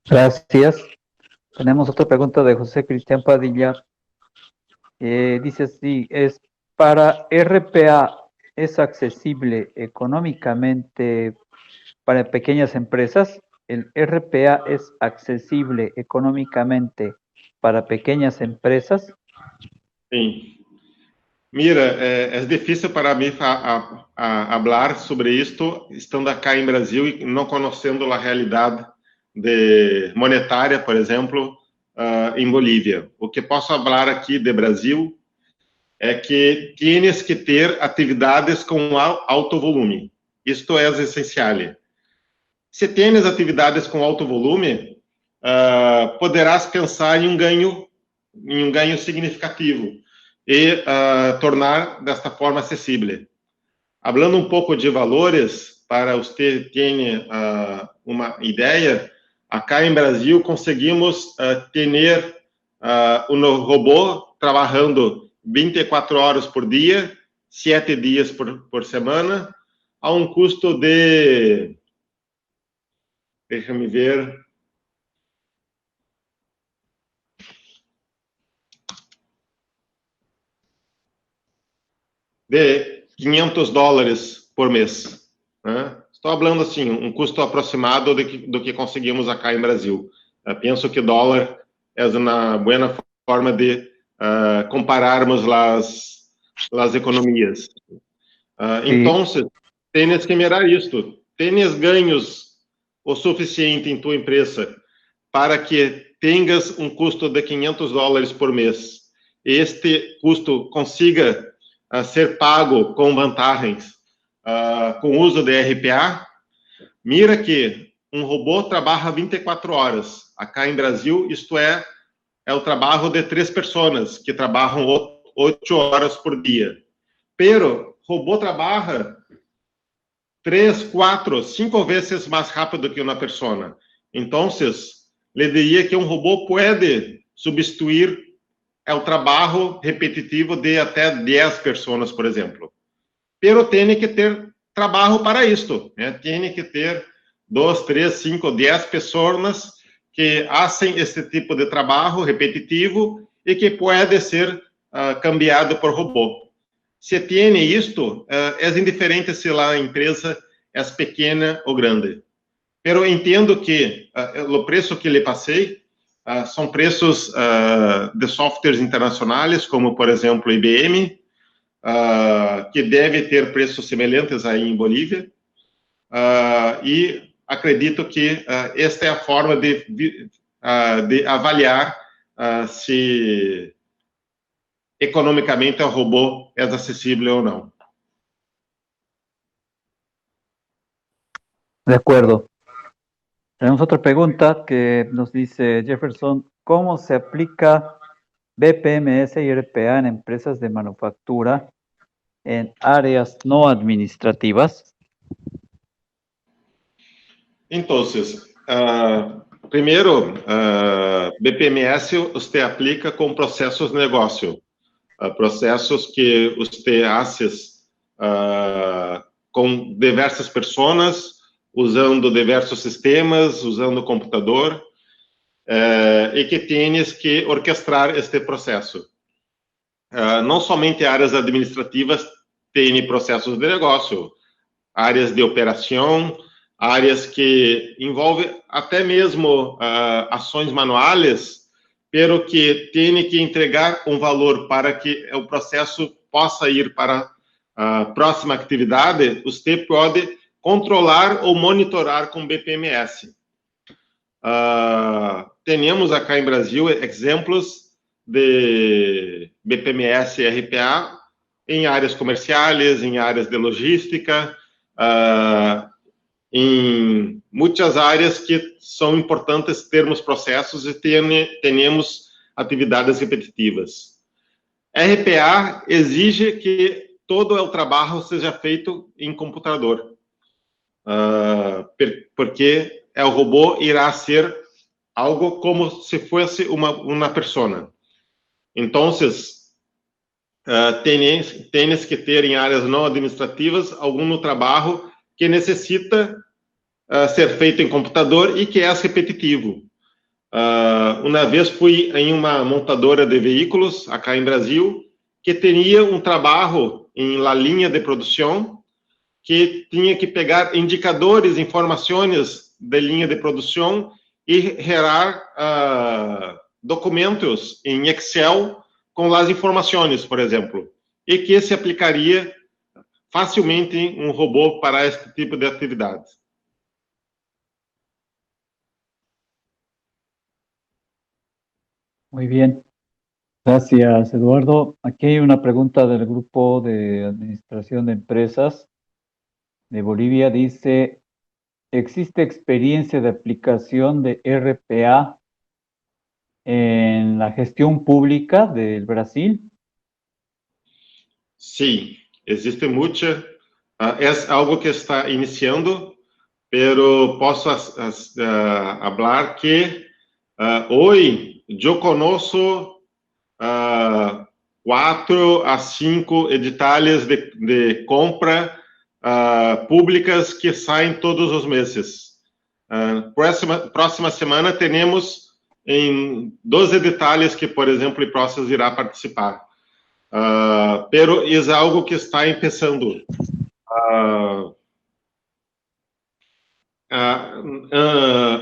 Gracias. Tenemos otra pregunta de José Cristian Padilla. Dice así: ¿para RPA es accesible económicamente para pequeñas empresas? ¿El RPA es accesible económicamente para pequeñas empresas? Sim. Mira, é difícil para mim falar sobre isto, estando aqui em Brasil e não conhecendo a realidade monetária, por exemplo, em Bolívia. O que posso falar aqui de Brasil é que tienes que ter atividades com alto volume. Isto é essencial. Se tienes atividades com alto volume, poderás pensar em um ganho significativo e tornar desta forma acessível. Falando um pouco de valores, para você ter uma ideia, acá em Brasil conseguimos ter um robô trabalhando 24 horas por dia, 7 dias por semana, a um custo de, deixa-me ver, de $500 por mês, né? Estou falando assim, um custo aproximado do que conseguimos acá em Brasil. Penso que dólar é uma boa forma de compararmos as economias. Então, tens que mirar isto. Tens ganhos o suficiente em tua empresa para que tenhas um custo de $500 por mês. Este custo consiga ser pago com vantagens, com o uso de RPA. Mira que um robô trabalha 24 horas. Acá em Brasil, isto é o trabalho de 3 pessoas que trabalham 8 horas por dia. Pero, robô trabalha 3, 4, 5 vezes mais rápido que uma pessoa. Então, lhe diria que um robô pode substituir o trabalho repetitivo de até 10 pessoas, por exemplo. Pero tem que ter trabalho para isto, né? Tem que ter 2, 3, 5, 10 pessoas que fazem este tipo de trabalho repetitivo e que pode ser cambiado por robô. Se tem isto, é indiferente se a empresa é pequena ou grande. Pero entendo que o preço que lhe passei são preços de softwares internacionais, como, por exemplo, IBM, que deve ter preços semelhantes aí em Bolívia, e acredito que esta é a forma de avaliar se economicamente o robô é acessível ou não. De acuerdo. Tenemos otra pregunta que nos dice Jefferson, ¿cómo se aplica BPMS y RPA en empresas de manufactura en áreas no administrativas? Entonces, primeiro, BPMS você aplica com processos de negócio, processos que você hace com diversas pessoas, usando diversos sistemas, usando computador, e que tienes que orquestrar este processo. Não somente áreas administrativas têm processos de negócio, áreas de operação, áreas que envolvem até mesmo ações manuais, pero que tem que entregar um valor para que o processo possa ir para a próxima atividade, você pode controlar ou monitorar com BPMS. Temos acá em Brasil exemplos de BPMS e RPA em áreas comerciais, em áreas de logística, em muitas áreas que são importantes termos processos e temos atividades repetitivas. RPA exige que todo o trabalho seja feito em computador, porque o robô irá ser algo como se fosse uma pessoa. Então, tens que ter em áreas não administrativas algum trabalho que necessita ser feito em computador e que é repetitivo. Uma vez fui em uma montadora de veículos, acá em Brasil, que tinha um trabalho em la linha de produção, que tinha que pegar indicadores, informações de linha de produção e gerar documentos em Excel com as informações, por exemplo, e que se aplicaria facilmente um robô para este tipo de atividade. Muy bien. Gracias, Eduardo. Aquí hay una pregunta del Grupo de Administración de Empresas de Bolivia. Dice, ¿existe experiencia de aplicación de RPA en la gestión pública del Brasil? Sim, existe muita. É algo que está iniciando, pero posso falar que hoje eu conheço 4 a 5 editais de compra públicas que saem todos os meses. Próxima semana teremos em 2 editais que, por exemplo, o Process irá participar. Pero é algo que está começando.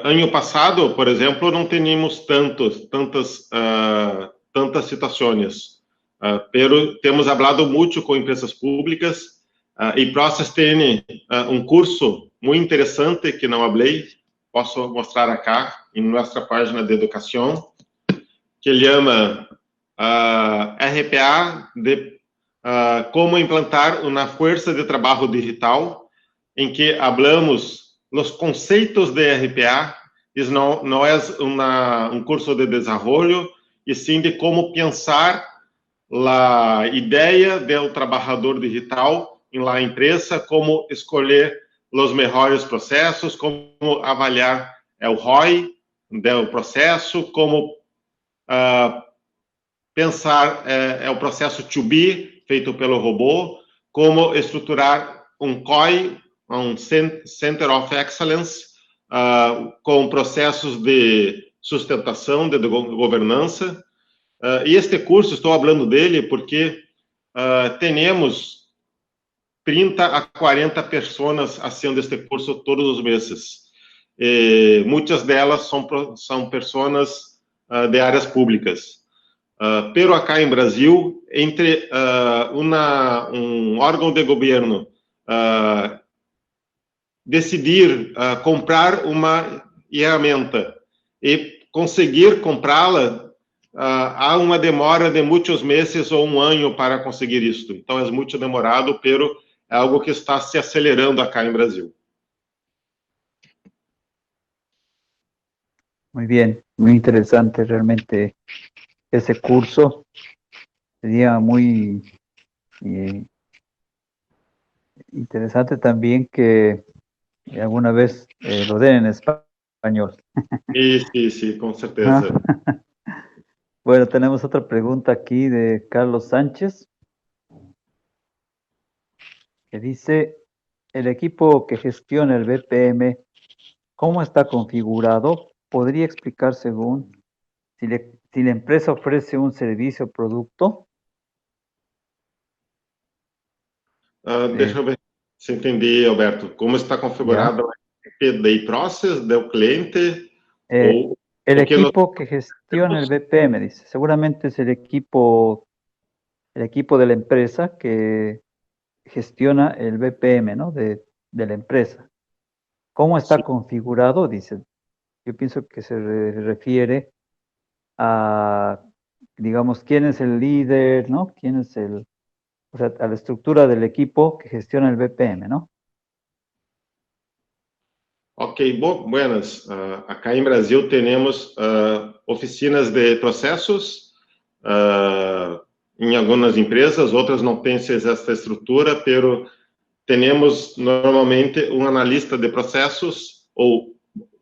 Ano passado, por exemplo, não tínhamos tantas situações, pero temos falado muito com empresas públicas e Process tem um curso muito interessante que não falei, posso mostrar acá em nossa página de educação, que chama RPA de como implantar uma força de trabalho digital, em que falamos os conceitos de RPA. Isso não é um curso de desenvolvimento, e sim de como pensar a ideia do trabalhador digital em la empresa, como escolher os melhores processos, como avaliar o ROI do processo, como pensar o processo to be feito pelo robô, como estruturar um COI, um Center of Excellence, com processos de sustentação, de governança. E este curso, estou falando dele porque temos 30 a 40 pessoas fazendo este curso todos os meses. E muitas delas são pessoas de áreas públicas. Pero acá em Brasil, entre um órgão de governo decidir comprar uma ferramenta e conseguir comprá-la, há uma demora de muitos meses ou um ano para conseguir isto. Então, é muito demorado, pero é algo que está se acelerando acá em Brasil. Muy bien, muy interesante realmente ese curso. Sería muy interesante también que alguna vez lo den en español. Sí, sí, con Ajá. certeza. Bueno, tenemos otra pregunta aquí de Carlos Sánchez, que dice, el equipo que gestiona el BPM, ¿cómo está configurado? ¿Podría explicar según si la empresa ofrece un servicio o producto? Deixa eu ver se entendi, Alberto. Como está configurada a equipe de process do cliente Eh, ou el o que nós equipo que gestiona el temos? BPM, dice, seguramente es el equipo de la empresa que gestiona el BPM, ¿no? De la empresa. ¿Cómo está Sim. configurado? Dice, yo pienso que se refiere a, digamos, quién es el líder, ¿no? Quién es o sea, a la estructura del equipo que gestiona el BPM, ¿no? Ok, buenas. Acá em Brasil temos oficinas de processos em algumas empresas, outras não têm essa estrutura, pero temos normalmente um analista de processos ou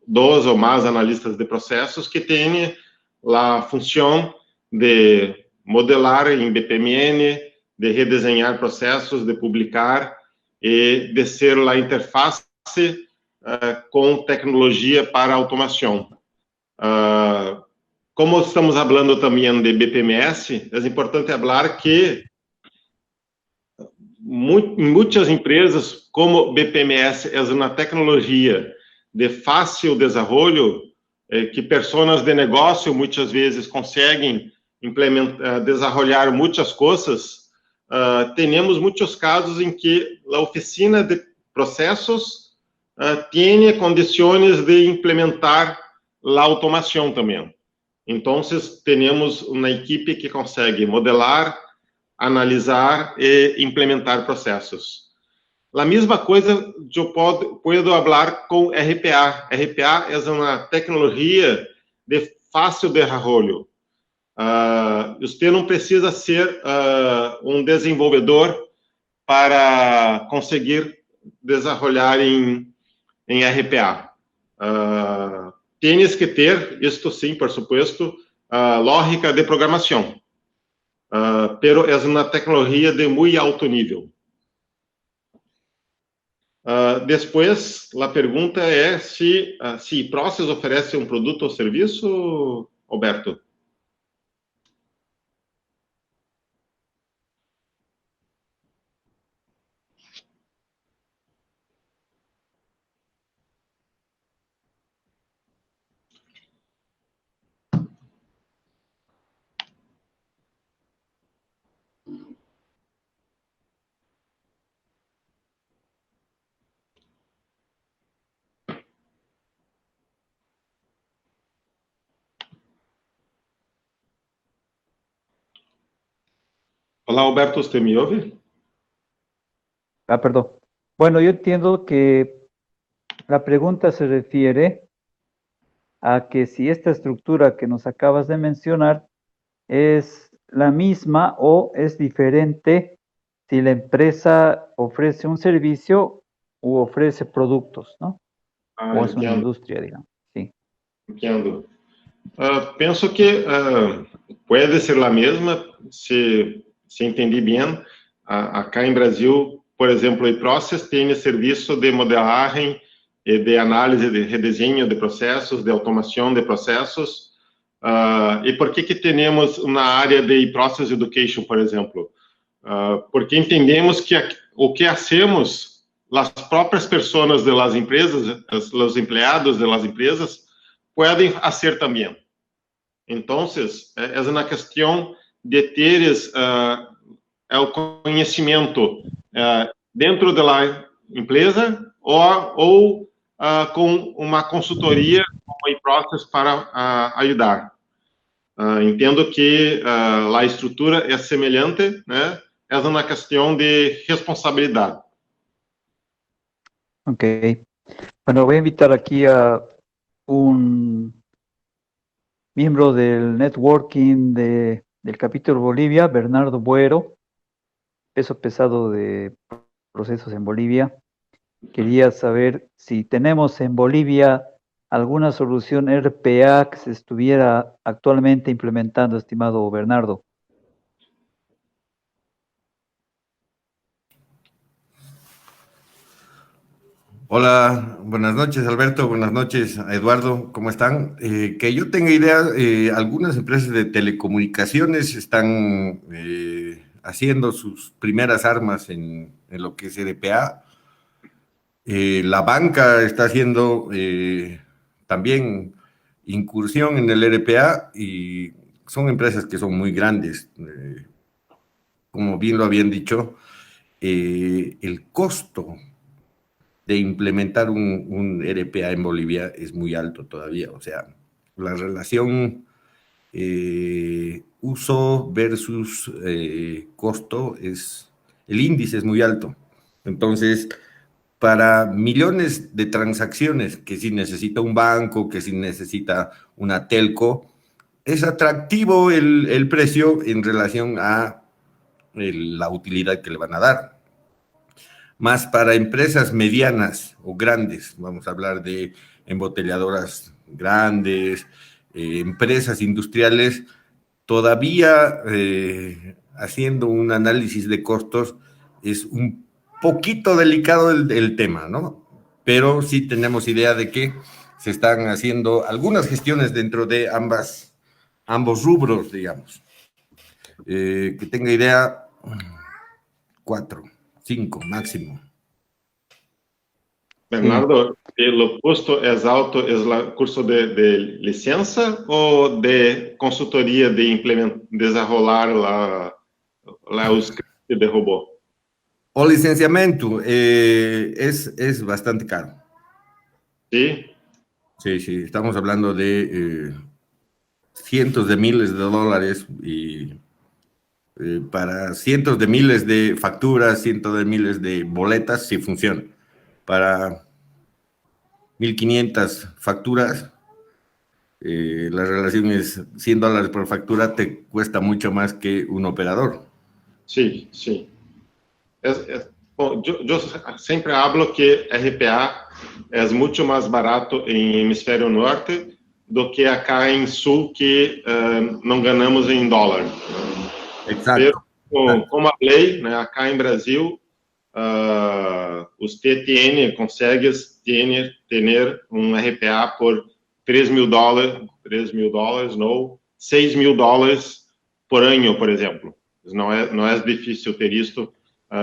dois ou mais analistas de processos que têm a função de modelar em BPMN, de redesenhar processos, de publicar e de ser a interface com tecnologia para automação. Como estamos falando também de BPMS, é importante falar que muitas empresas, como BPMS é uma tecnologia de fácil desenvolvimento, que pessoas de negócio muitas vezes conseguem implementar, desenvolver muitas coisas, temos muitos casos em que a oficina de processos tem condições de implementar a automação também. Então, temos uma equipe que consegue modelar, analisar e implementar processos. A mesma coisa eu posso falar com RPA. RPA é uma tecnologia de fácil desenvolvimento. Você não precisa ser um desenvolvedor para conseguir desenvolver em RPA. Tens que ter, isto sim, por supuesto, lógica de programação. Pero é uma tecnologia de muito alto nível. Depois, a pergunta é se Process oferece um produto ou serviço, Alberto? Olá, Alberto, ¿usted me ouve? Perdón. Bueno, yo entiendo que la pregunta se refiere a que si esta estructura que nos acabas de mencionar es la misma o es diferente si la empresa ofrece un servicio u ofrece productos, ¿no? O es una Entendo. industria, digamos. Sí. Entendo. Penso que pode ser a mesma, se entendi bem. Acá em Brasil, por exemplo, o Process tem serviço de modelagem e de análise de redesenho de processos, de automação de processos. E por que temos na área de Process Education, por exemplo? Porque entendemos que o que hacemos, as próprias pessoas das empresas, os empregados das empresas, podem fazer também. Então, é uma questão de teres o conhecimento dentro da empresa ou com uma consultoria como a Process para ajudar. Entendo que a estrutura é semelhante, né? É uma questão de responsabilidade. Ok. Bueno, voy a invitar aquí a un miembro del networking del capítulo Bolivia, Bernardo Buero, peso pesado de procesos en Bolivia. Quería saber si tenemos en Bolivia alguna solución RPA que se estuviera actualmente implementando, estimado Bernardo. Hola, buenas noches Alberto, buenas noches a Eduardo, ¿cómo están? Que yo tenga idea, algunas empresas de telecomunicaciones están haciendo sus primeras armas en lo que es RPA. La banca está haciendo también incursión en el RPA y son empresas que son muy grandes. Como bien lo habían dicho, el costo de implementar un RPA en Bolivia es muy alto todavía. O sea, la relación uso versus costo el índice es muy alto. Entonces, para millones de transacciones que si necesita un banco, que si necesita una telco, es atractivo el precio en relación a la utilidad que le van a dar. Más para empresas medianas o grandes, vamos a hablar de embotelladoras grandes, empresas industriales, todavía haciendo un análisis de costos es un poquito delicado el tema, ¿no? Pero sí tenemos idea de que se están haciendo algunas gestiones dentro de ambos rubros, digamos. Que tenga idea, 4, 5 máximo. Bernardo, ¿el costo es alto, es el curso de licencia o de consultoría de desarrollar o script de robot? O licenciamiento es bastante caro. Sí. Sí, sí, estamos hablando de cientos de miles de dólares y para cientos de miles de facturas, cientos de miles de boletas, sí funciona. Para 1.500 facturas, la relación es $100 por factura, te cuesta mucho más que un operador. Sí, sí. Bom, yo siempre hablo que RPA es mucho más barato en hemisfério norte do que acá en sul, que não ganhamos em dólar. Exacto. Pero, como hablei, né, acá em Brasil, usted consegue ter um RPA por $3.000, não, $6.000 por ano, por exemplo. Não é difícil ter isto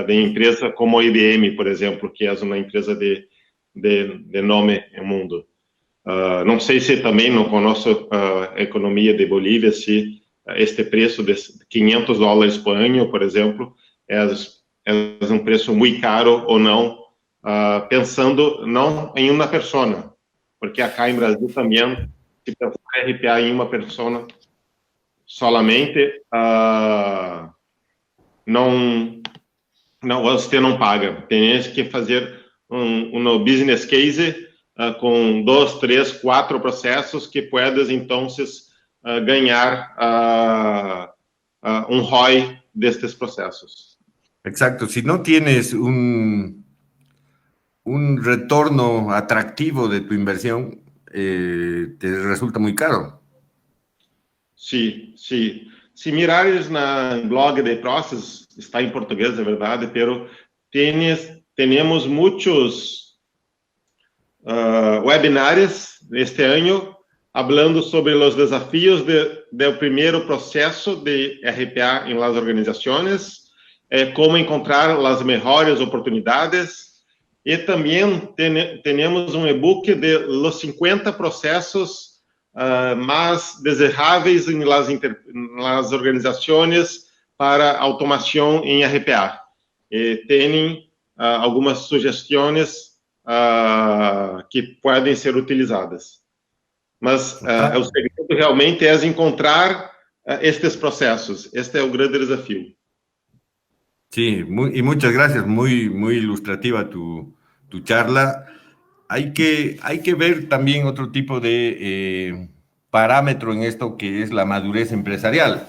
de empresa como a IBM, por exemplo, que é uma empresa de nome no mundo. Não sei se também não conheço a economia de Bolívia, se este preço de $500 por ano, por exemplo, é um preço muito caro ou não, pensando não em uma pessoa, porque acá em Brasil também, se pensar RPA em uma pessoa solamente, você não paga. Tem que fazer um business case com 2, 3, 4 processos que puedas, então, ganhar ROI destes processos. Exacto. Si no tienes un retorno atractivo de tu inversión, te resulta muy caro. Sí, sí. Se mirares no blog de Process, está em português, é verdade, pero temos muitos webinars este ano falando sobre os desafios do primeiro processo de RPA em las organizações, como encontrar as melhores oportunidades, e também temos um e-book de los 50 processos mais desejáveis em las organizações para automação em RPA. Tem algumas sugestões que podem ser utilizadas. Mas o segredo realmente é encontrar estes processos. Este é o grande desafio. Sí, y muchas gracias, muy ilustrativa tu charla. Hay que ver también otro tipo de parámetro en esto que es la madurez empresarial.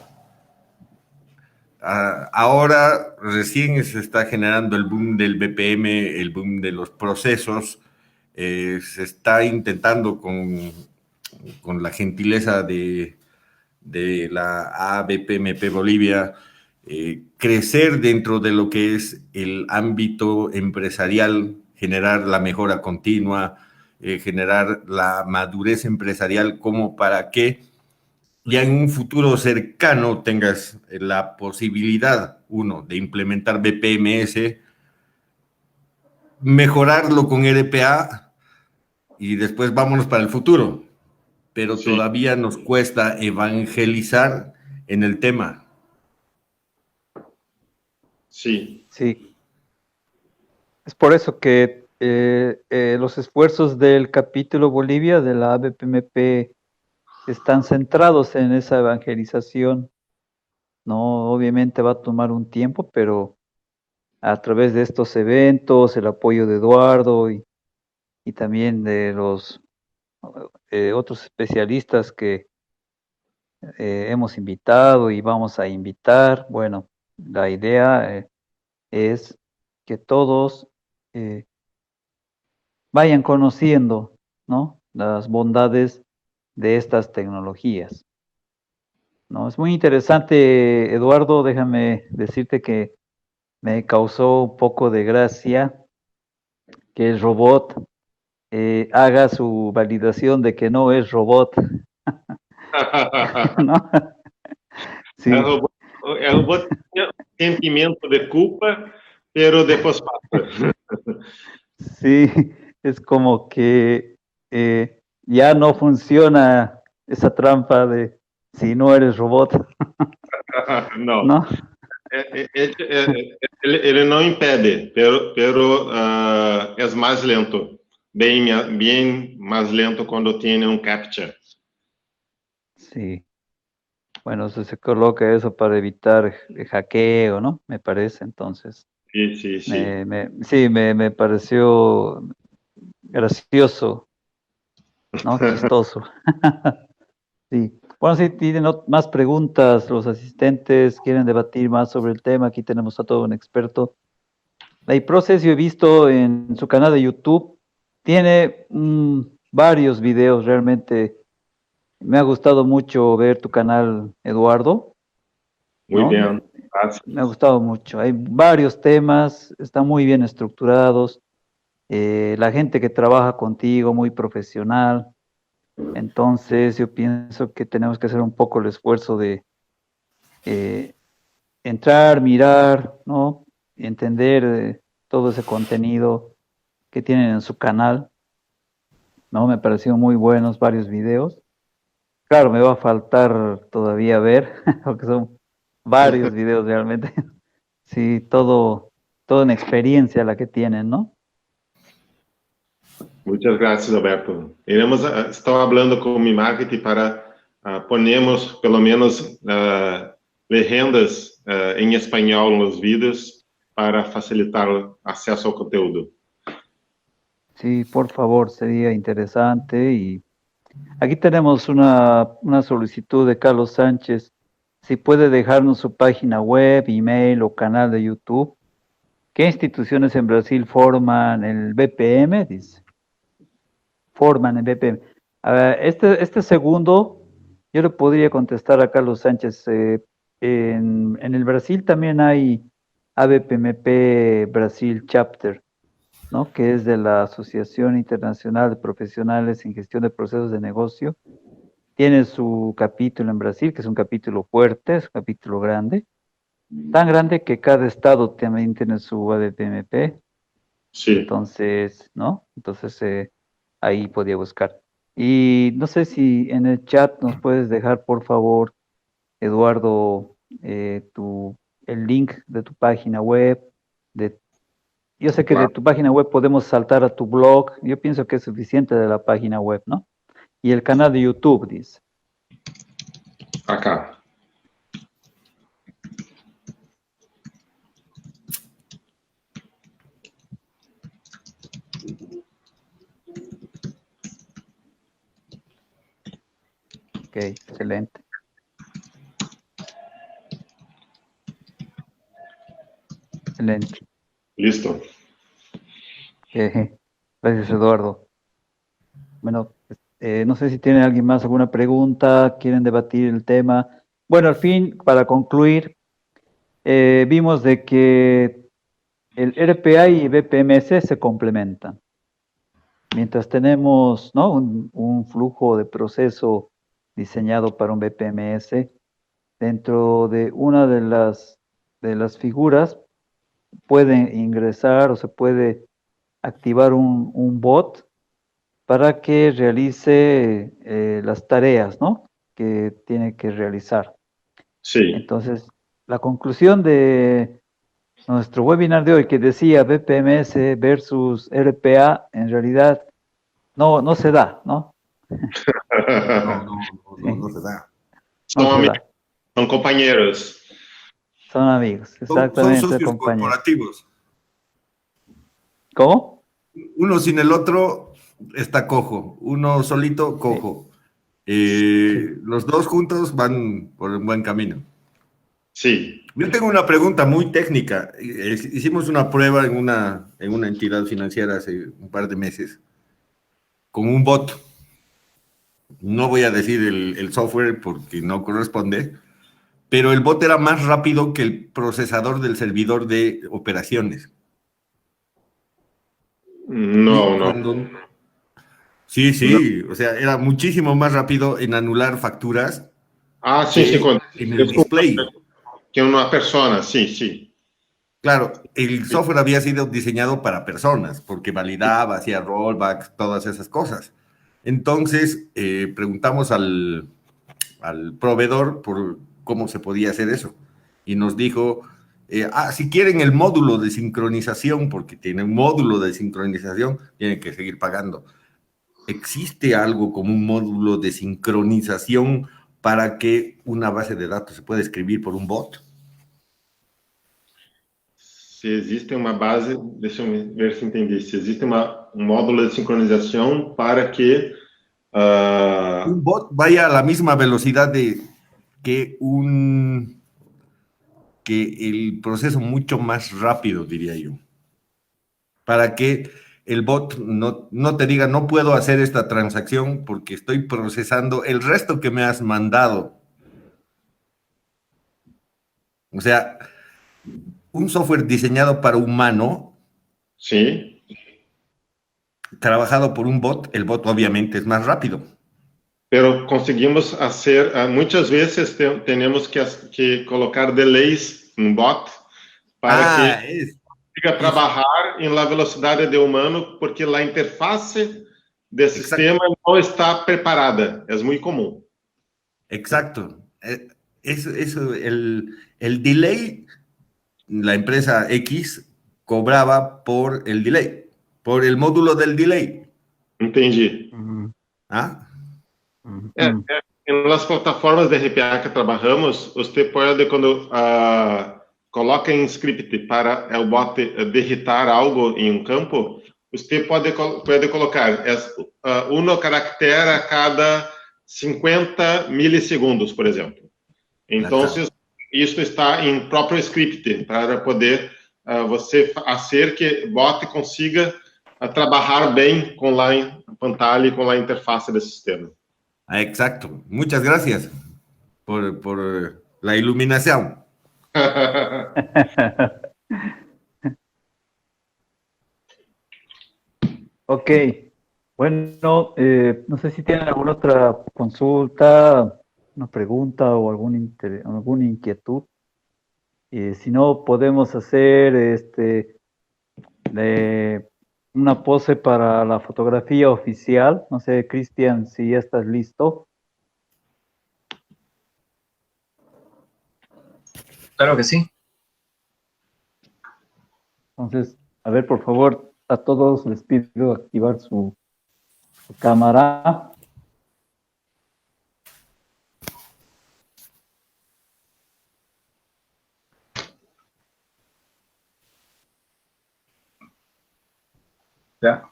Ahora recién se está generando el boom del BPM, el boom de los procesos. Se está intentando con la gentileza de la ABPMP Bolivia crecer dentro de lo que es el ámbito empresarial, generar la mejora continua, generar la madurez empresarial como para que ya en un futuro cercano tengas la posibilidad, uno, de implementar BPMS, mejorarlo con RPA y después vámonos para el futuro. Pero Sí. todavía nos cuesta evangelizar en el tema. Sí, Sí, es por eso que los esfuerzos del capítulo Bolivia de la ABPMP están centrados en esa evangelización. No, obviamente va a tomar un tiempo, pero a través de estos eventos, el apoyo de Eduardo y también de los otros especialistas que hemos invitado y vamos a invitar, bueno, la idea es que todos vayan conociendo, ¿no?, las bondades de estas tecnologías. ¿No? Es muy interesante, Eduardo, déjame decirte que me causó un poco de gracia que el robot haga su validación de que no es robot, ¿no? el Sí, robot, el robot tiene sentimiento de culpa, pero después pasa. sí, es como que ya no funciona esa trampa de si no eres robot, Não, ¿no? ele não impede, pero é mais lento, bem mais lento quando tem um captcha. Sí. Bueno, se coloca eso para evitar hackeo, ¿no? Me parece, entonces. Sí. Sí, me pareció gracioso, ¿no? Chistoso. Sí. Bueno, si tienen más preguntas, los asistentes quieren debatir más sobre el tema, aquí tenemos a todo un experto. La iProces, yo he visto en su canal de YouTube, tiene varios videos, realmente me ha gustado mucho ver tu canal, Eduardo, Muy ¿no? bien, gracias. Me ha gustado mucho. Hay varios temas, están muy bien estructurados. La gente que trabaja contigo, muy profesional. Entonces, yo pienso que tenemos que hacer un poco el esfuerzo de entrar, mirar, ¿no? Entender todo ese contenido que tienen en su canal, ¿no? Me parecieron muy buenos varios videos. Claro, me va a faltar todavía ver, porque son varios videos realmente. Sí, toda una experiencia la que tienen, ¿no? Muchas gracias, Alberto. Estamos hablando con mi marketing para ponemos pelo menos legendas em espanhol nos vídeos para facilitar o acesso ao conteúdo. Sí, por favor, sería interesante. Y aquí tenemos una solicitud de Carlos Sánchez. Si puede dejarnos su página web, email o canal de YouTube. ¿Qué instituciones en Brasil forman el BPM? Dice. Forman el BPM. A ver, este segundo, yo le podría contestar a Carlos Sánchez. En el Brasil también hay ABPMP Brasil Chapter, ¿no?, que es de la Asociación Internacional de Profesionales en Gestión de Procesos de Negocio. Tiene su capítulo en Brasil, que es un capítulo fuerte, es un capítulo grande, tan grande que cada estado también tiene su ABPMP. Sí. Entonces, ¿no? Entonces ahí podía buscar. Y no sé si en el chat nos puedes dejar, por favor, Eduardo, el link de tu página web. Yo sé que de Claro. tu página web podemos saltar a tu blog. Yo pienso que es suficiente de la página web, ¿no? Y el canal de YouTube, dice. Acá. Ok, excelente. Excelente. Listo. Gracias, Eduardo. Bueno, no sé si tiene alguien más alguna pregunta, quieren debatir el tema. Bueno, al fin, para concluir, vimos de que el RPA y BPMS se complementan. Mientras tenemos, ¿no?, un flujo de proceso diseñado para un BPMS, dentro de una de las figuras puede ingresar o se puede activar un bot para que realice las tareas, ¿no?, que tiene que realizar. Sí. Entonces, la conclusión de nuestro webinar de hoy, que decía BPMS versus RPA, en realidad no se da, ¿no? No se da. No Son se amigos, da. son compañeros. Son amigos, Son exactamente, socios compañeros. corporativos. ¿Cómo? Uno sin el otro está cojo, uno solito cojo. Sí. Los dos juntos van por un buen camino. Sí. Yo tengo una pregunta muy técnica. Hicimos una prueba en una entidad financiera hace un par de meses con un bot. No voy a decir el software porque no corresponde, pero el bot era más rápido que el procesador del servidor de operaciones. Y No, no. cuando... Sí, No. sí, o sea, era muchísimo más rápido en anular facturas Ah, sim, sim. que en el Desculpa, display. que uma persona, sim, sim. Claro, el software había sido diseñado para personas, porque validaba, hacía rollbacks, todas esas cosas. Entonces, preguntamos al proveedor por cómo se podía hacer eso. Y nos dijo, si quieren el módulo de sincronización, porque tiene un módulo de sincronización, tienen que seguir pagando. ¿Existe algo como un módulo de sincronización para que una base de datos se pueda escribir por un bot? Se existe uma base, deixa eu ver se entendi. Se existe um módulo de sincronização para que Un bot vaya a la misma velocidad que que el proceso mucho más rápido, diría yo. Para que el bot no te diga, no puedo hacer esta transacción porque estoy procesando el resto que me has mandado. O sea, un software diseñado para humano, sim, trabajado por un bot, el bot obviamente es más rápido. pero conseguimos fazer, muitas vezes temos que colocar delays no bot para que consiga Eso, trabalhar em la velocidade de humano, porque a interface do exacto, sistema não está preparada. É muito comum. exacto. El delay, la empresa X cobraba por el delay, por el módulo del delay. Entendi. ¿Ah? Em las plataformas de RPA que trabalhamos, você pode, quando coloca em script para o bot digitar algo em um campo, você pode colocar um caractere a cada 50 milissegundos, por exemplo. Então, isso está em próprio script para poder você fazer que o bot consiga trabalhar bem com a pantalla e com a interface do sistema. Exacto. Muchas gracias por la iluminación. Ok, bueno, no sé si tienen alguna otra consulta, una pregunta o alguna inquietud. Si no, podemos hacer una pose para la fotografía oficial. No sé, Cristian, si ya estás listo. Claro que sí. Entonces, a ver, por favor, a todos les pido activar su cámara. Ya.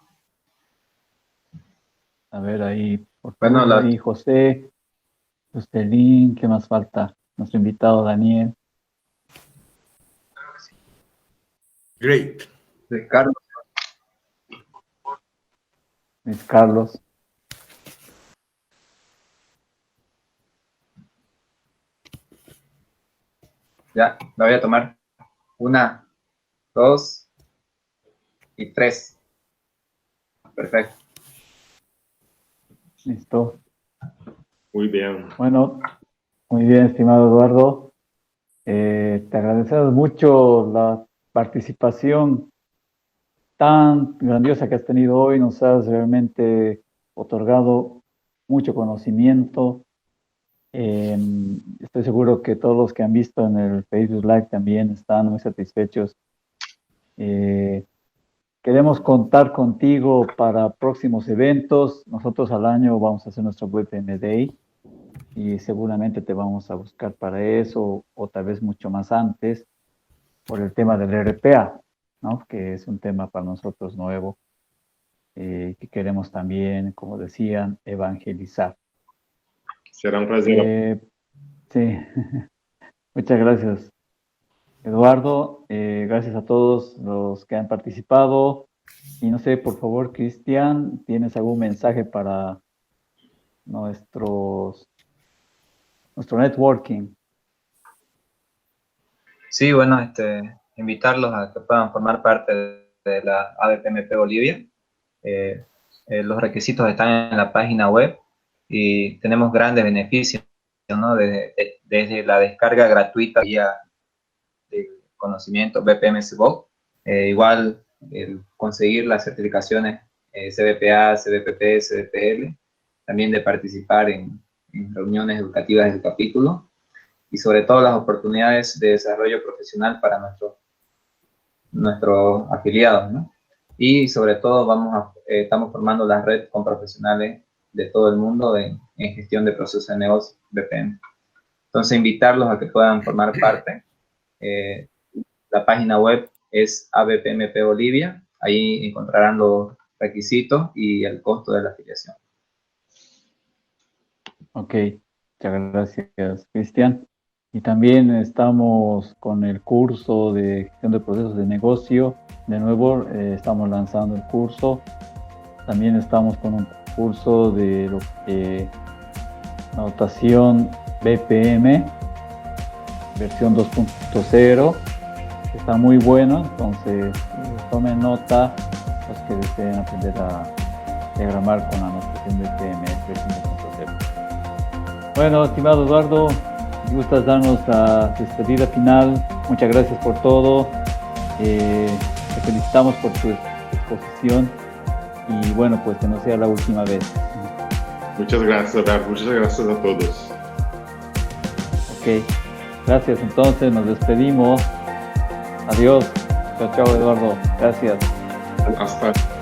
A ver, ahí, por Bueno, favor, ahí, José. Justelín, ¿qué más falta? Nuestro invitado Daniel. Great. Ricardo. Luis Carlos. Ya, la voy a tomar. 1, 2 y 3. Perfecto. Listo. Muy bien. Bueno, muy bien, estimado Eduardo. Te agradecemos mucho la participación tan grandiosa que has tenido hoy. Nos has realmente otorgado mucho conocimiento. Estoy seguro que todos los que han visto en el Facebook Live también están muy satisfechos. Queremos contar contigo para próximos eventos. Nosotros al año vamos a hacer nuestro WPM Day y seguramente te vamos a buscar para eso o tal vez mucho más antes por el tema del RPA, ¿no? Que es un tema para nosotros nuevo que queremos también, como decían, evangelizar. Será un placer. Sí, muchas gracias, Eduardo. Gracias a todos los que han participado. Y no sé, por favor, Cristian, ¿tienes algún mensaje para nuestro networking? Sí, bueno, invitarlos a que puedan formar parte de la ABPMP Bolivia. Los requisitos están en la página web y tenemos grandes beneficios, ¿no? Desde la descarga gratuita del conocimiento BPM SBOC, igual el conseguir las certificaciones CBPA, CBPP, CBPL, también de participar en reuniones educativas del capítulo y sobre todo las oportunidades de desarrollo profesional para nuestros afiliados, ¿no? Y sobre todo estamos formando la red con profesionales de todo el mundo en gestión de procesos de negocio BPM. Entonces, invitarlos a que puedan formar parte. La página web es ABPMP Bolivia. Ahí encontrarán los requisitos y el costo de la afiliación. Ok, muchas gracias, Cristian. Y también estamos con el curso de gestión de procesos de negocio. De nuevo, estamos lanzando el curso. También estamos con un curso de notación BPM, versión 2.0. Está muy bueno, entonces tomen nota los que deseen aprender a diagramar con la notación BPM versión 2.0. Bueno, estimado Eduardo, si gustas darnos la despedida final. Muchas gracias por todo. Te felicitamos por tu exposición y bueno, pues que no sea la última vez. Muchas gracias, Alberto. Muchas gracias a todos. Ok, gracias. Entonces nos despedimos. Adiós. Chao, chao, Eduardo. Gracias. Hasta